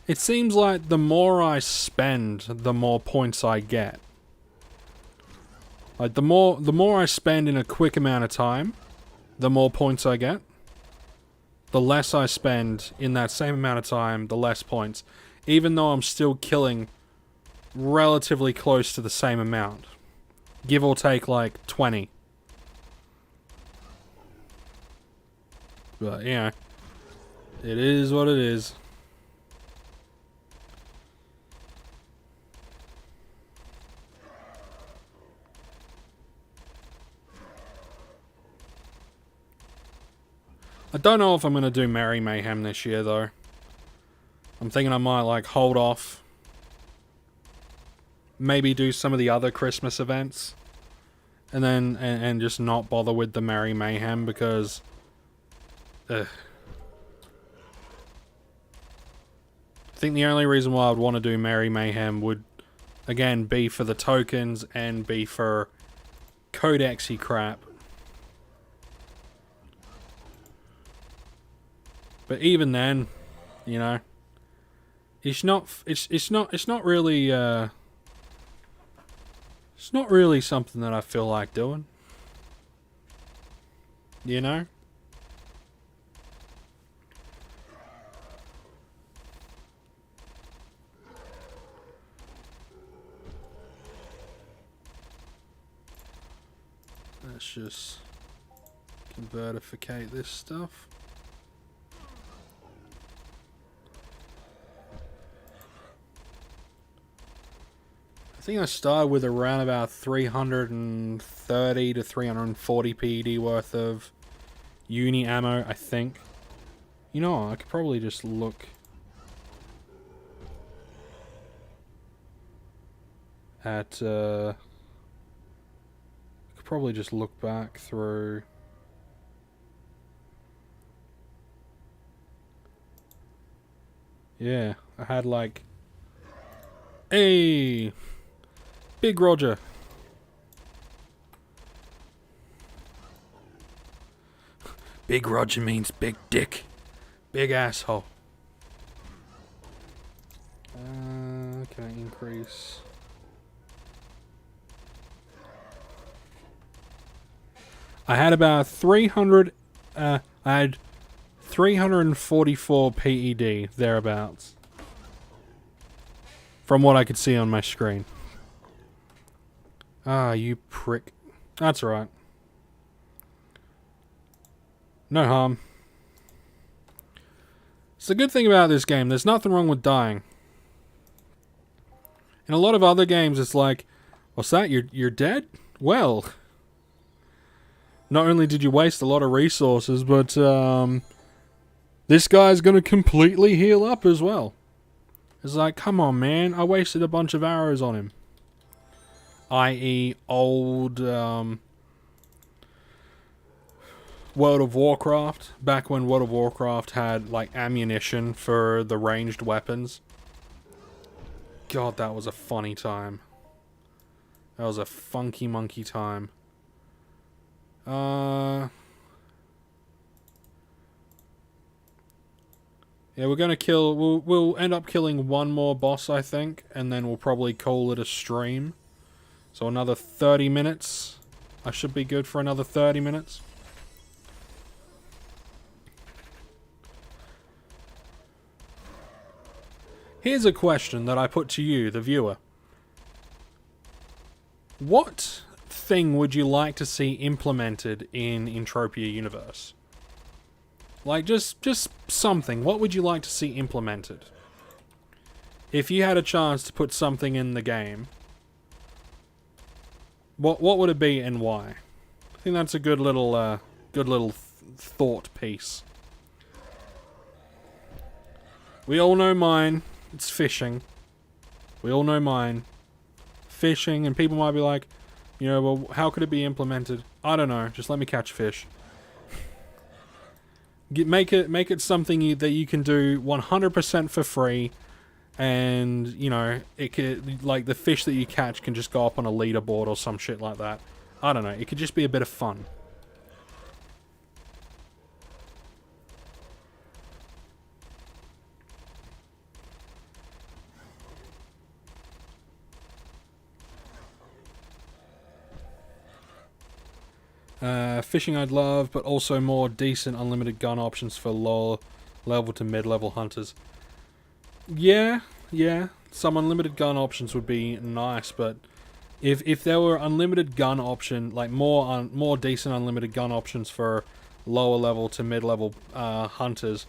It seems like the more I spend, the more points I get. Like the more I spend in a quick amount of time, the more points I get. The less I spend in that same amount of time, the less points. Even though I'm still killing relatively close to the same amount. Give or take like 20. But, you know, it is what it is. I don't know if I'm going to do Merry Mayhem this year, though. I'm thinking I might, like, hold off. Maybe do some of the other Christmas events. And then, and just not bother with the Merry Mayhem, because... I think the only reason why I would want to do Merry Mayhem would, again, be for the tokens and be for codexy crap. But even then, you know, it's not really it's not really something that I feel like doing. You know? Let's just convertificate this stuff. I think I started with around about 330 to 340 PED worth of uni ammo, I think. You know, I could probably just look at, could probably just look back through. Yeah, I had like, hey, Big Roger. Big Roger means big dick. Big asshole. Can I increase? I had about 300, I had 344 PED, thereabouts. From what I could see on my screen. Ah, you prick. That's right. No harm. It's the good thing about this game, there's nothing wrong with dying. In a lot of other games, it's like, what's that? You're dead? Well, not only did you waste a lot of resources, but this guy's gonna completely heal up as well. It's like, come on, man, I wasted a bunch of arrows on him. I.e. old World of Warcraft, back when World of Warcraft had like ammunition for the ranged weapons. God, that was a funny time. That was a funky monkey time. Yeah, we're gonna kill. We'll end up killing one more boss, I think, and then we'll probably call it a stream. So another 30 minutes. I should be good for another 30 minutes. Here's a question that I put to you, the viewer. What thing would you like to see implemented in Entropia universe? Like, just something. What would you like to see implemented? If you had a chance to put something in the game, what would it be and why? I think that's a good little thought piece. We all know mine. It's fishing. We all know mine. Fishing, and people might be like, you know, well, how could it be implemented? I don't know. Just let me catch fish. Make it something that you can do 100% for free, and you know, it could, like, the fish that you catch can just go up on a leaderboard or some shit like that. I don't know. It could just be a bit of fun. Fishing I'd love, but also more decent unlimited gun options for lower level to mid-level hunters. Yeah, some unlimited gun options would be nice, but if there were unlimited gun option, like more decent unlimited gun options for lower level to mid level hunters,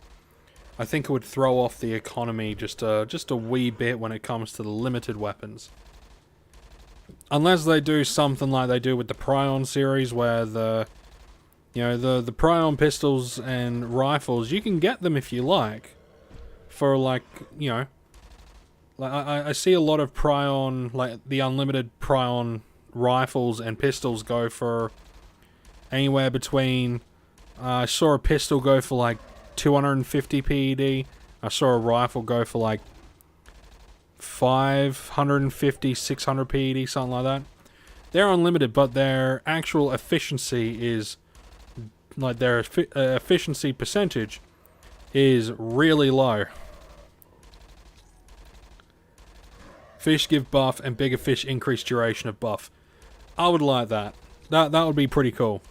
I think it would throw off the economy just a wee bit when it comes to the limited weapons. Unless they do something like they do with the Prion series, where the Prion pistols and rifles, you can get them if you like, for like, like I see a lot of Prion, like the unlimited Prion rifles and pistols go for anywhere between, I saw a pistol go for like 250 PED, I saw a rifle go for like 550, 600 PED, something like that. They're unlimited, but their actual efficiency is, like their efficiency percentage is really low. Fish give buff and bigger fish increase duration of buff. I would like that. That would be pretty cool.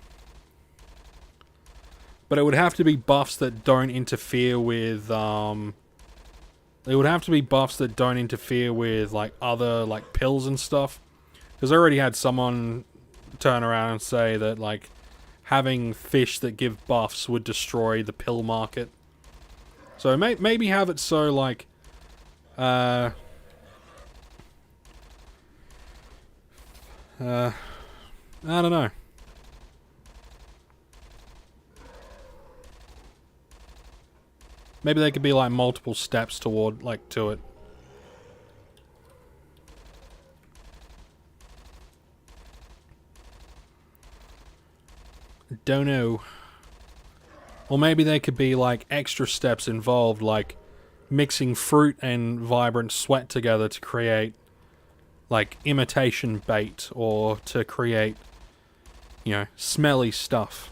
But it would have to be buffs that don't interfere with it would have to be buffs that don't interfere with like other like pills and stuff. Because I already had someone turn around and say that like having fish that give buffs would destroy the pill market. So maybe have it so like I don't know. Maybe they could be like multiple steps toward like to it. Don't know. Or maybe they could be like extra steps involved, like mixing fruit and vibrant sweat together to create like imitation bait, or to create, smelly stuff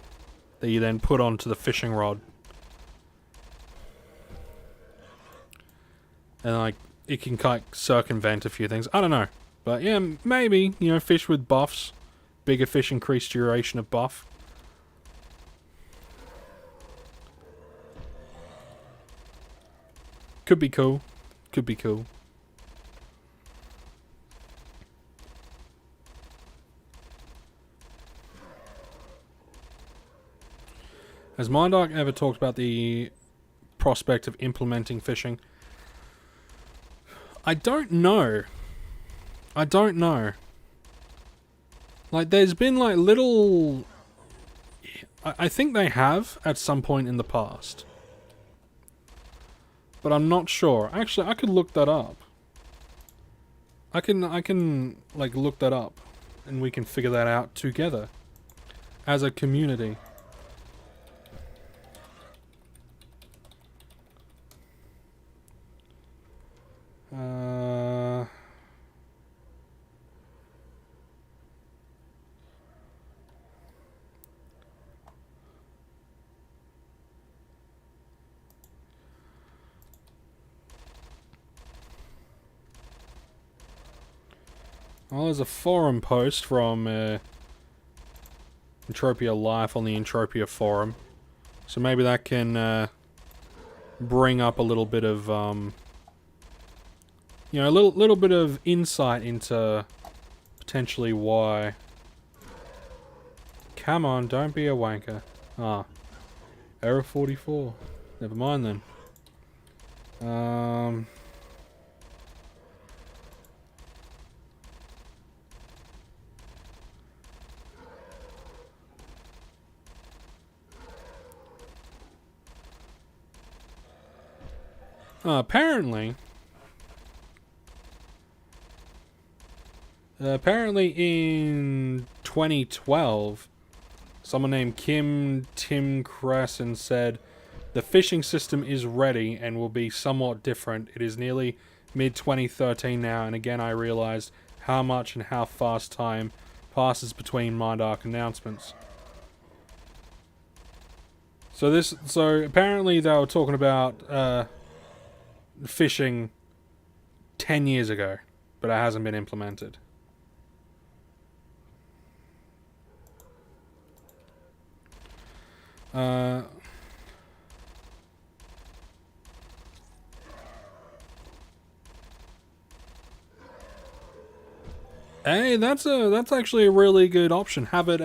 that you then put onto the fishing rod. And like it can kind of circumvent a few things. I don't know. But yeah, maybe, fish with buffs. Bigger fish increase duration of buff. Could be cool. Could be cool. Has Mindark ever talked about the prospect of implementing fishing? I don't know. I don't know. Like, there's been like little... I think they have at some point in the past. But I'm not sure. Actually, I could look that up. I can like look that up, and we can figure that out together as a community. Well, there's a forum post from Entropia Life on the Entropia forum, so maybe that can bring up a little bit of a little bit of insight into potentially why. Come on, don't be a wanker. Ah, error 44. Never mind then. Apparently in 2012, someone named Tim Crescent said, "The fishing system is ready and will be somewhat different. It is nearly mid-2013 now, and again I realized how much and how fast time passes between Mindark announcements." So apparently they were talking about fishing 10 years ago, but it hasn't been implemented. Hey, that's actually a really good option. Have it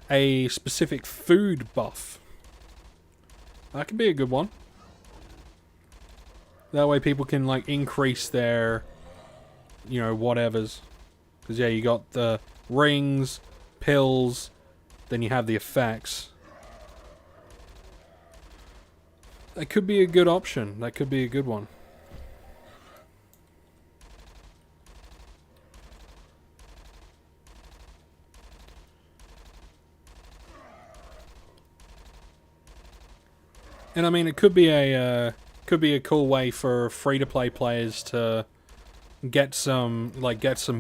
a specific food buff. That could be a good one. That way people can like increase their, you know, whatevers. Because yeah, you got the rings, pills, then you have the effects. That could be a good option. That could be a good one. And I mean, it could be a cool way for free-to-play players to get some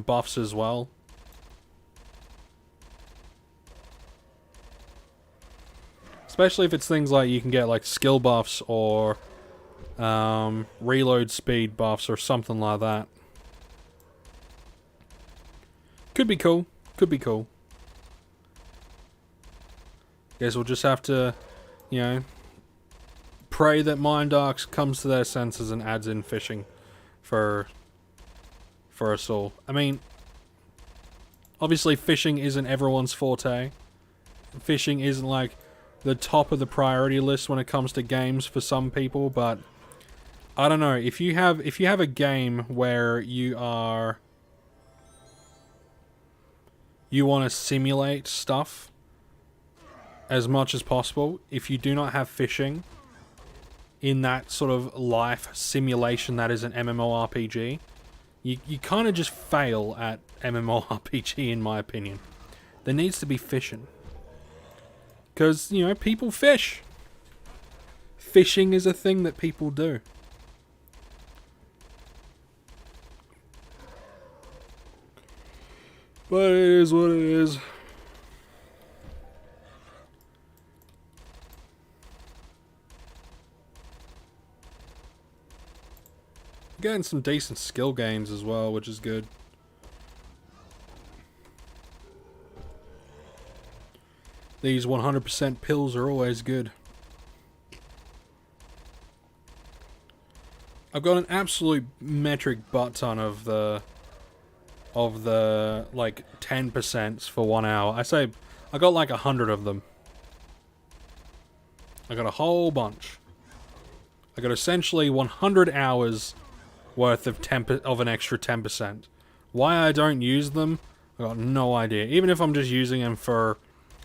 buffs as well. Especially if it's things like you can get like skill buffs or reload speed buffs or something like that. Could be cool. Could be cool. Guess we'll just have to, you know, pray that Mindarks comes to their senses and adds in fishing for us all. I mean, obviously fishing isn't everyone's forte. Fishing isn't like the top of the priority list when it comes to games for some people, but I don't know, if you have a game where you want to simulate stuff as much as possible, if you do not have fishing in that sort of life simulation that is an MMORPG, you kind of just fail at MMORPG in my opinion. There needs to be fishing. Because, you know, people fish. Fishing is a thing that people do. But it is what it is. Getting some decent skill gains as well, which is good. These 100% pills are always good. I've got an absolute metric butt ton of the like 10% for 1 hour. I say I got like 100 of them. I got a whole bunch. I got essentially 100 hours worth of an extra 10%. Why I don't use them, I got no idea. Even if I'm just using them for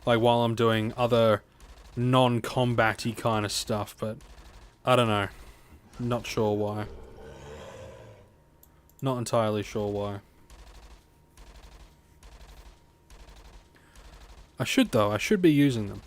like while I'm doing other non-combat-y kind of stuff, but I don't know. Not sure why. Not entirely sure why. I should though, I should be using them.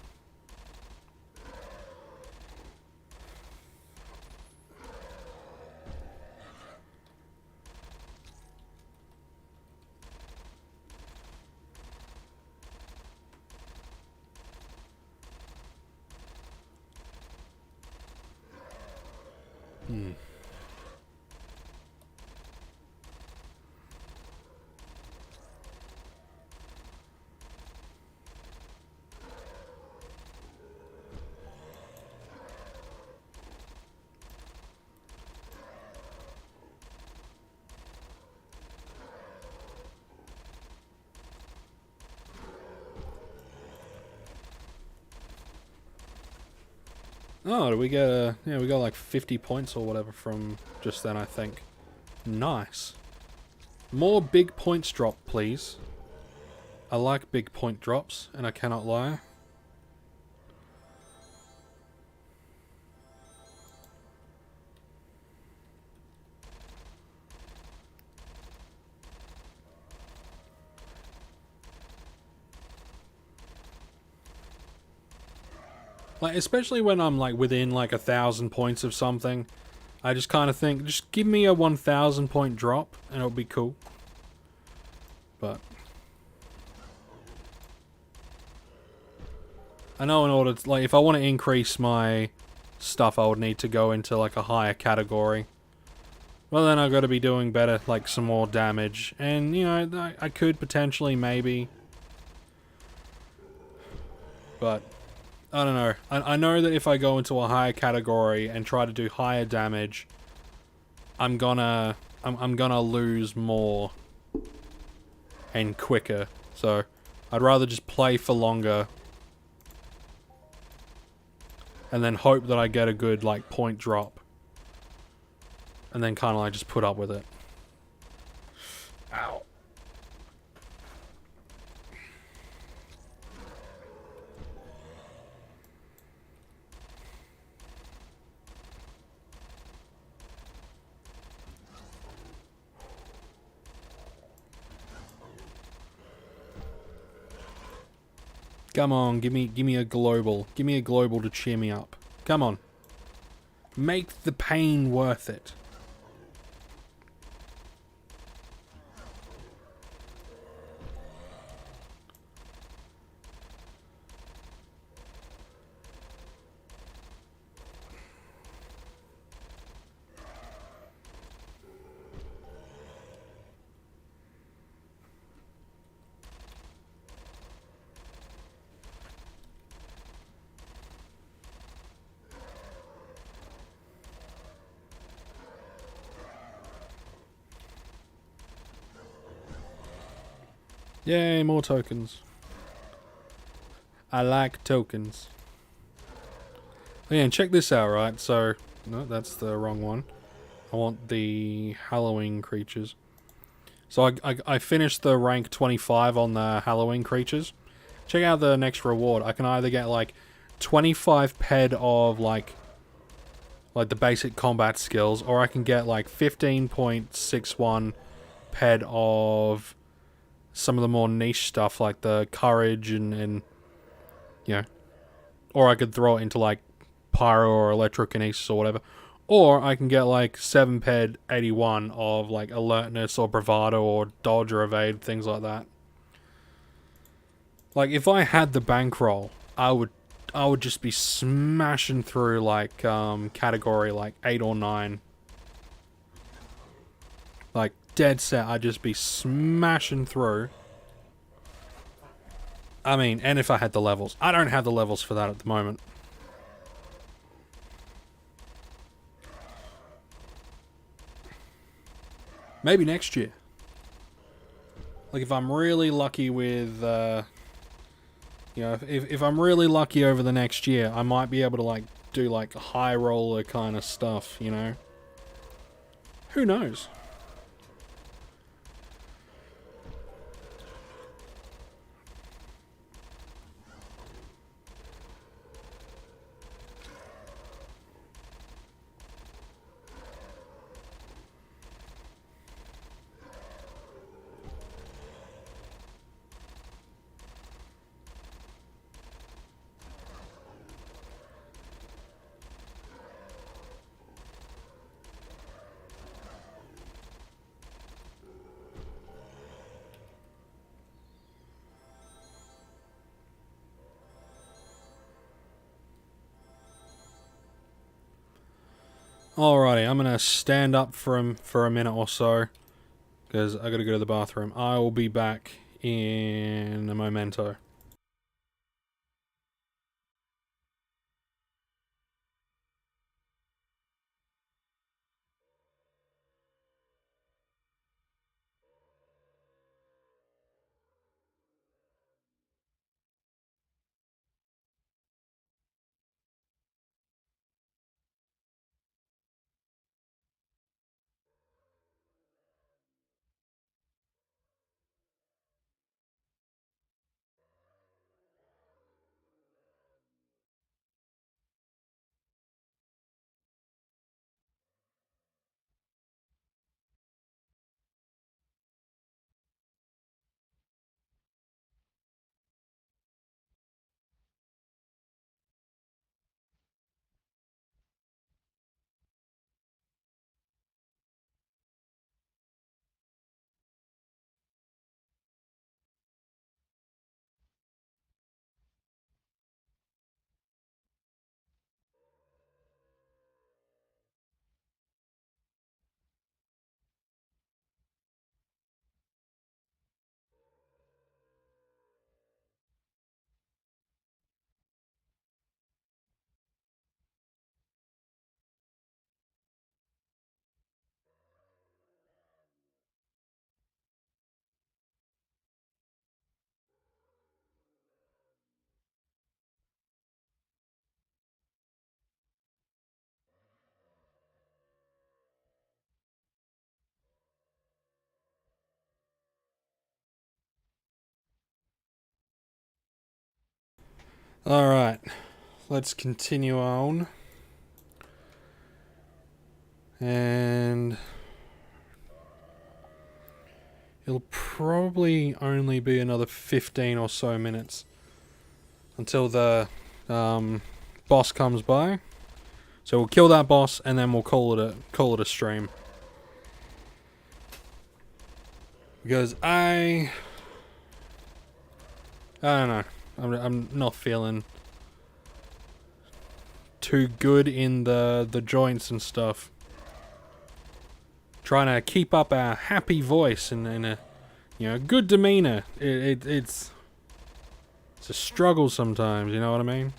Oh, did we get yeah, we got like 50 points or whatever from just then, I think. Nice. More big points drop, please. I like big point drops, and I cannot lie. Like, especially when I'm like within like 1,000 points of something, I just kind of think, just give me a 1,000 point drop and it'll be cool. But I know in order to, like, if I want to increase my stuff, I would need to go into like a higher category. Well, then I've got to be doing better, like some more damage, and you know, I could potentially maybe, but I don't know. I know that if I go into a higher category and try to do higher damage, I'm gonna lose more and quicker. So I'd rather just play for longer and then hope that I get a good like point drop and then kind of like just put up with it. Ow. Come on, give me a global. Give me a global to cheer me up. Come on. Make the pain worth it. Yay, more tokens. I like tokens. Oh, yeah, and check this out, right? So, no, that's the wrong one. I want the Halloween creatures. So I finished the rank 25 on the Halloween creatures. Check out the next reward. I can either get like 25 ped of like the basic combat skills, or I can get like 15.61 ped of some of the more niche stuff like the courage and you know, or I could throw it into like pyro or electrokinesis or whatever. Or I can get like 7 ped 81 of like alertness or bravado or dodge or evade, things like that. Like if I had the bankroll, I would just be smashing through like category like 8 or 9. Like dead set, I'd just be smashing through. I mean, and if I had the levels. I don't have the levels for that at the moment. Maybe next year. Like if I'm really lucky with, you know, if I'm really lucky over the next year, I might be able to like do like high roller kind of stuff, you know? Who knows? Alrighty, I'm gonna stand up for a minute or so because I gotta go to the bathroom. I will be back in a momento. Alright, let's continue on. And it'll probably only be another 15 or so minutes until the boss comes by. So we'll kill that boss and then we'll call it a stream. Because I don't know. I'm not feeling too good in the joints and stuff. Trying to keep up a happy voice and a good demeanor. It's a struggle sometimes. You know what I mean?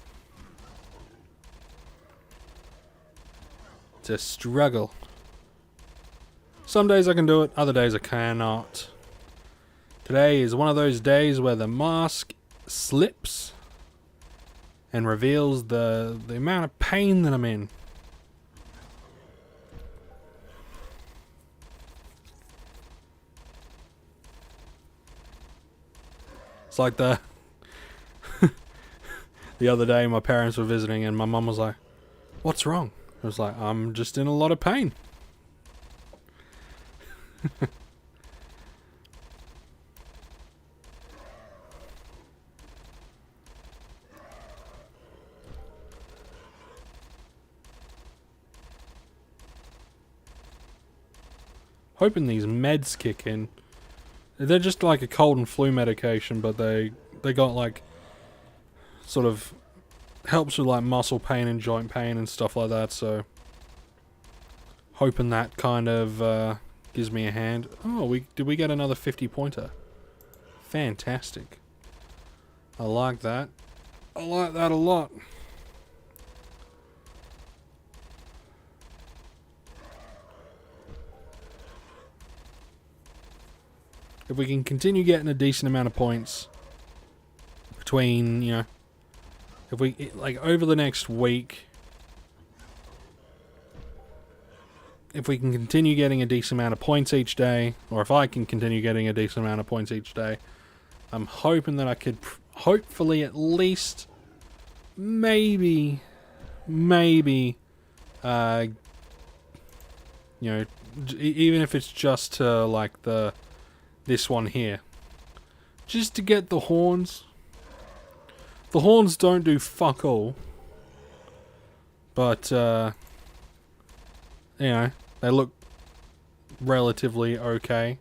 It's a struggle. Some days I can do it. Other days I cannot. Today is one of those days where the mask slips and reveals the amount of pain that I'm in. It's like the other day my parents were visiting and my mum was like, "What's wrong?" I was like, "I'm just in a lot of pain." Hoping these meds kick in. They're just like a cold and flu medication, but they got like sort of helps with like muscle pain and joint pain and stuff like that, so hoping that kind of gives me a hand. Oh, did we get another 50 pointer? Fantastic. I like that. I like that a lot. If we can continue getting a decent amount of points between, if we, like, over the next week, if we can continue getting a decent amount of points each day, or if I can continue getting a decent amount of points each day, I'm hoping that I could hopefully at least maybe even if it's just to like this one here, just to get the horns. The horns don't do fuck all, but they look relatively okay.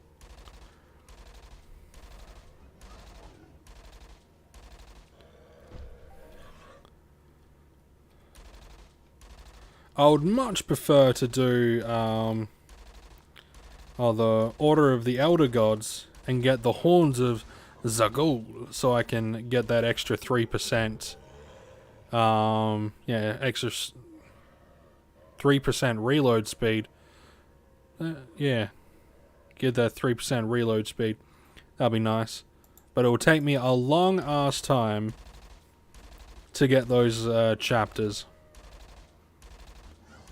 I would much prefer to do the Order of the Elder Gods and get the Horns of Zagul, so I can get that extra 3%. Extra 3% reload speed. Get that 3% reload speed. That'll be nice. But it will take me a long ass time to get those chapters.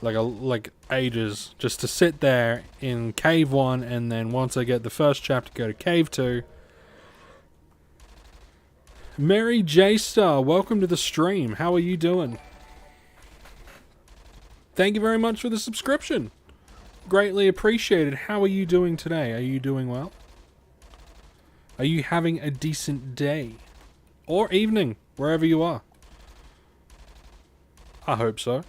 Like ages, just to sit there in Cave 1, and then once I get the first chapter, go to Cave 2. Mary J Star, welcome to the stream. How are you doing? Thank you very much for the subscription. Greatly appreciated. How are you doing today? Are you doing well? Are you having a decent day? Or evening, wherever you are? I hope so.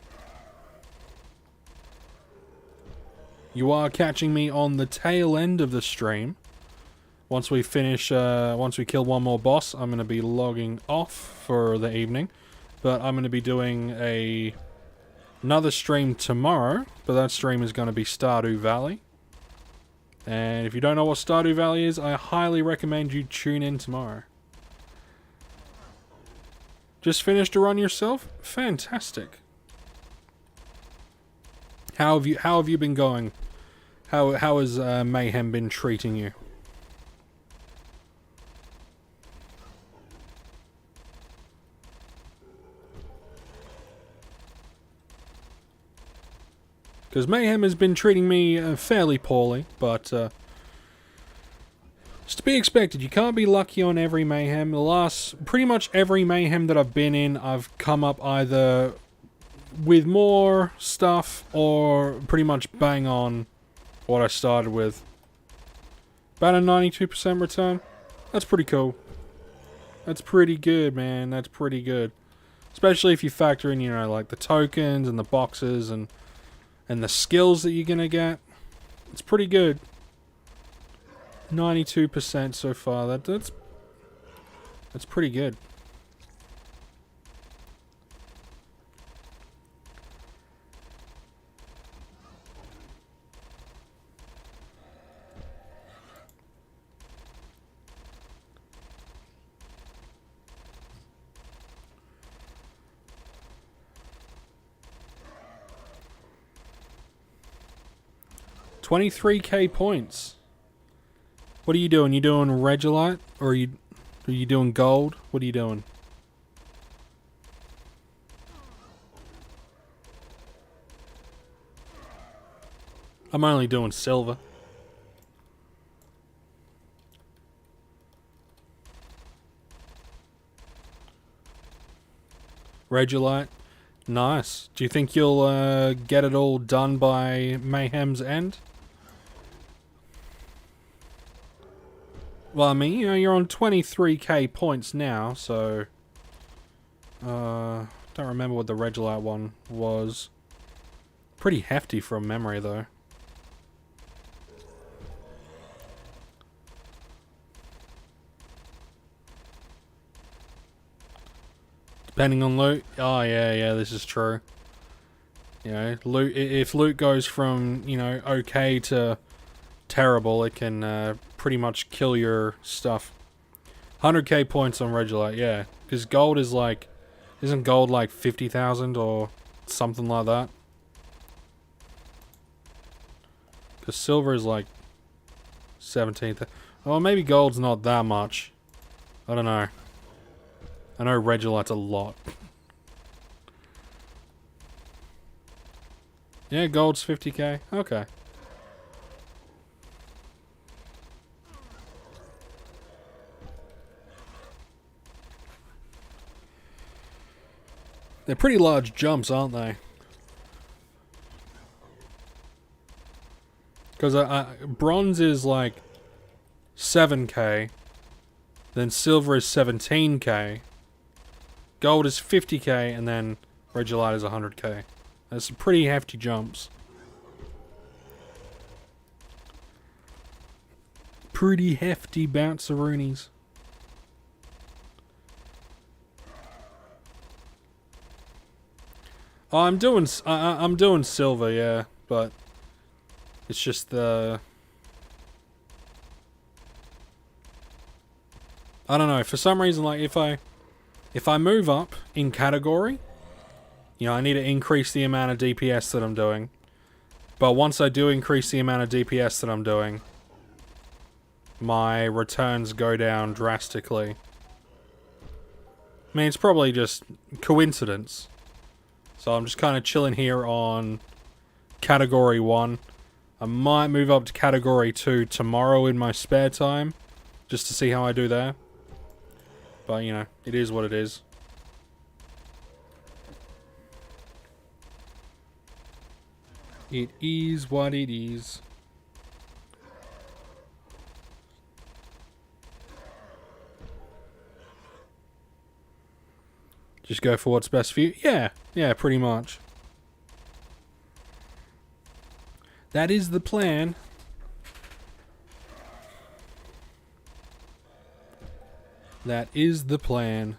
You are catching me on the tail end of the stream. Once we finish, once we kill one more boss, I'm going to be logging off for the evening. But I'm going to be doing another stream tomorrow. But that stream is going to be Stardew Valley. And if you don't know what Stardew Valley is, I highly recommend you tune in tomorrow. Just finished a run yourself? Fantastic. How have you been going? How has Mayhem been treating you? Because Mayhem has been treating me fairly poorly, but It's to be expected. You can't be lucky on every Mayhem. Pretty much every Mayhem that I've been in, I've come up either with more stuff or pretty much bang on what I started with. About a 92% return. That's pretty cool. That's pretty good, man. That's pretty good. Especially if you factor in, you know, like the tokens and the boxes and the skills that you're gonna get. It's pretty good. 92% so far. That's pretty good. $23K points. What are you doing? You doing Regolite? Or are you doing gold? What are you doing? I'm only doing silver. Regolite. Nice. Do you think you'll get it all done by Mayhem's end? Well, I mean, you know, you're on 23K points now, so... don't remember what the Regolite one was. Pretty hefty from memory, though. Depending on loot. Oh, yeah, this is true. You know, loot. If loot goes from, you know, okay to terrible, it can pretty much kill your stuff. 100K points on Regolite, yeah. Because gold is like... Isn't gold like 50,000 or something like that? Because silver is like 17,000. Oh, maybe gold's not that much. I don't know. I know Regolite's a lot. Yeah, gold's 50K. Okay. They're pretty large jumps, aren't they? Because bronze is like 7K. Then silver is 17K. Gold is 50K, and then Regolite is 100K. That's some pretty hefty jumps. Pretty hefty bounceroonies. Oh, I'm doing silver, yeah, but it's just the... I don't know, for some reason, like, if I move up in category, you know, I need to increase the amount of DPS that I'm doing. But once I do increase the amount of DPS that I'm doing, my returns go down drastically. I mean, it's probably just coincidence. So I'm just kind of chilling here on Category 1. I might move up to Category 2 tomorrow in my spare time, just to see how I do there. But, you know, it is what it is. It is what it is. Just go for what's best for you? Yeah, pretty much. That is the plan. That is the plan.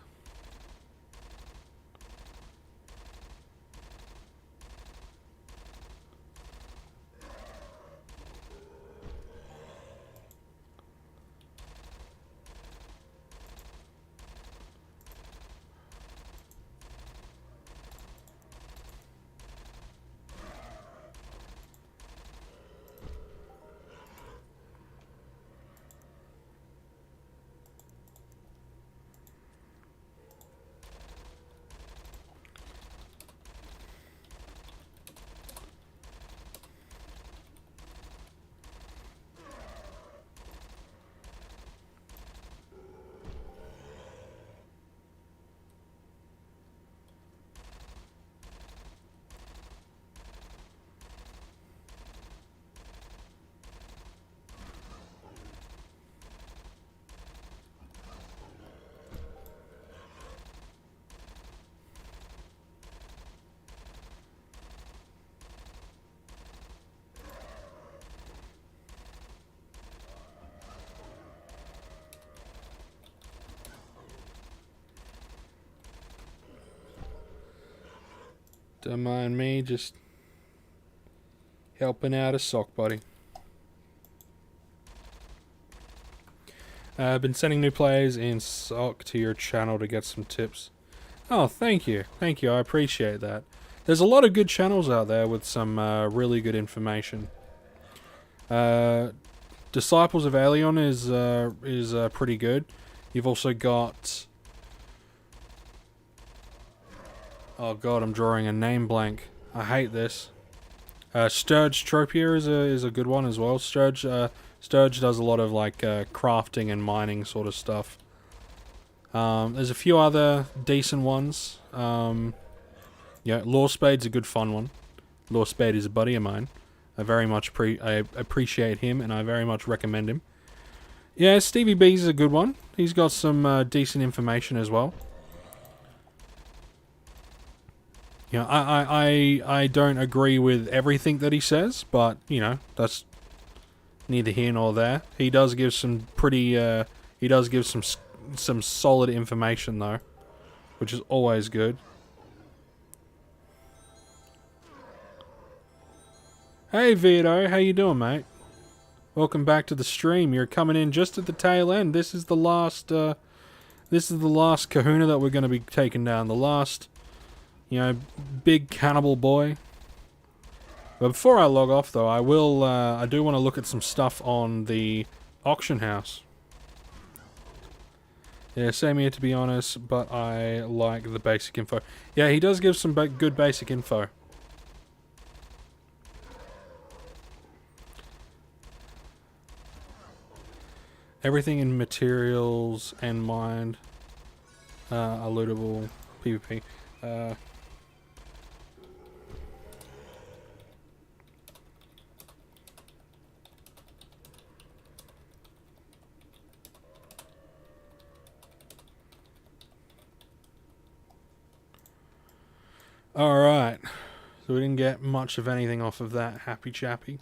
Don't mind me, just helping out a sock buddy. I've been sending new players in sock to your channel to get some tips. Oh, thank you. Thank you, I appreciate that. There's a lot of good channels out there with some really good information. Disciples of Aelion is pretty good. You've also got... Oh god, I'm drawing a name blank. I hate this. Sturge Entropia is a good one as well. Sturge does a lot of like crafting and mining sort of stuff. There's a few other decent ones. Yeah, Lawspade's a good fun one. Lawspade is a buddy of mine. I very much appreciate him, and I very much recommend him. Yeah, Stevie B's a good one. He's got some decent information as well. Yeah, I don't agree with everything that he says, but you know, that's neither here nor there. He does give some pretty he does give some solid information though, which is always good. Hey Vito, how you doing, mate? Welcome back to the stream. You're coming in just at the tail end. This is the last kahuna that we're going to be taking down. The last, you know, big cannibal boy. But before I log off, though, I do want to look at some stuff on the auction house. Yeah, same here, to be honest, but I like the basic info. Yeah, he does give some good basic info. Everything in materials and mind are lootable. PvP. Alright. So we didn't get much of anything off of that happy chappy.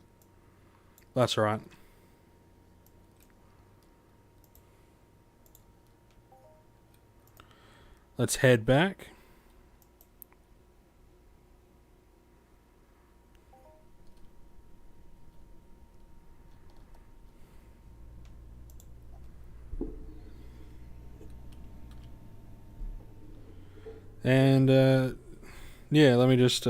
That's alright. Let's head back. And, yeah, let me just,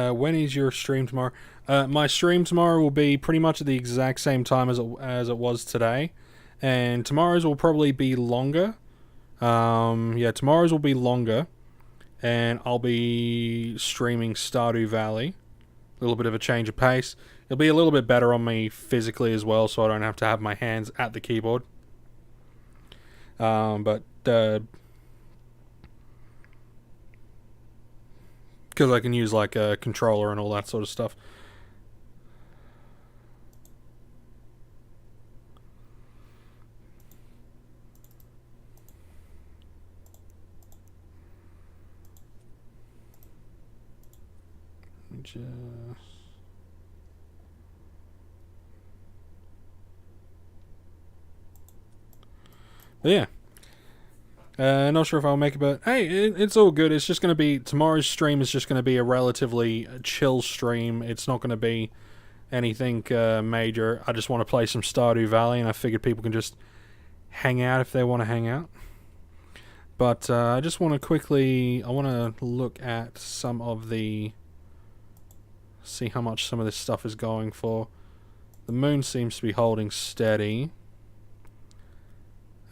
when is your stream tomorrow? My stream tomorrow will be pretty much at the exact same time as it was today. And tomorrow's will probably be longer. Yeah, tomorrow's will be longer. And I'll be streaming Stardew Valley. A little bit of a change of pace. It'll be a little bit better on me physically as well, so I don't have to have my hands at the keyboard. But because I can use like a controller and all that sort of stuff. Just... But yeah. Not sure if I'll make it, but hey, it's all good. It's just going to be... Tomorrow's stream is just going to be a relatively chill stream. It's not going to be anything major. I just want to play some Stardew Valley, and I figured people can just hang out if they want to hang out. But I just want to quickly... I want to look at some of the... See how much some of this stuff is going for. The moon seems to be holding steady.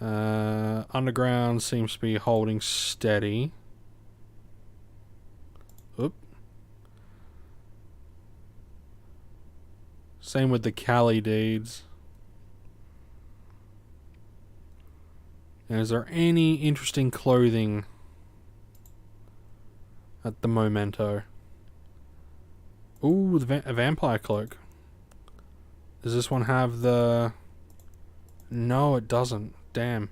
Underground seems to be holding steady. Oop. Same with the Cali deeds. And is there any interesting clothing at the momento. Ooh, a vampire cloak. Does this one have the... No, it doesn't. Damn.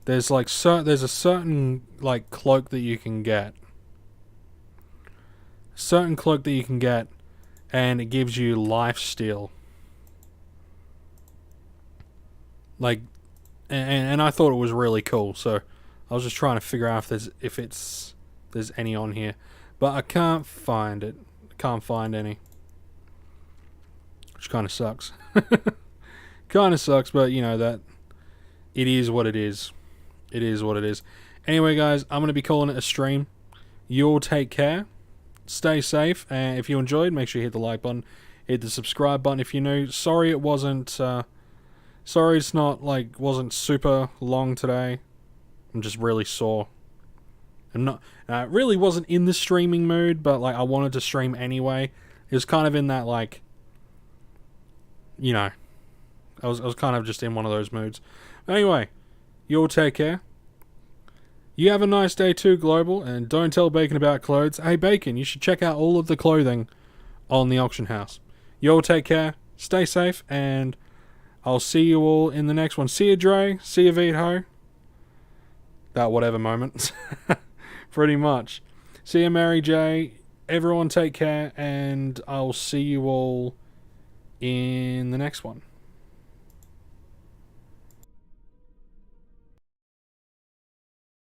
There's like there's a certain like cloak that you can get. Certain cloak that you can get, and it gives you lifesteal. Like, and I thought it was really cool. So I was just trying to figure out if there's any on here, but I can't find it. Can't find any, which kind of sucks. Kind of sucks, but you know that it is what it is. It is what it is. Anyway, guys, I'm going to be calling it a stream. You all take care. Stay safe. And if you enjoyed, make sure you hit the like button. Hit the subscribe button if you're new. Sorry it wasn't... sorry it's not, like, wasn't super long today. I'm just really sore. I'm not... I really wasn't in the streaming mood, but, like, I wanted to stream anyway. It was kind of in that, like... You know. I was kind of just in one of those moods. Anyway... You all take care. You have a nice day too, Global, and don't tell Bacon about clothes. Hey, Bacon, you should check out all of the clothing on the auction house. You all take care, stay safe, and I'll see you all in the next one. See you, Dre. See you, Vito. That whatever moment. Pretty much. See you, Mary J. Everyone take care, and I'll see you all in the next one.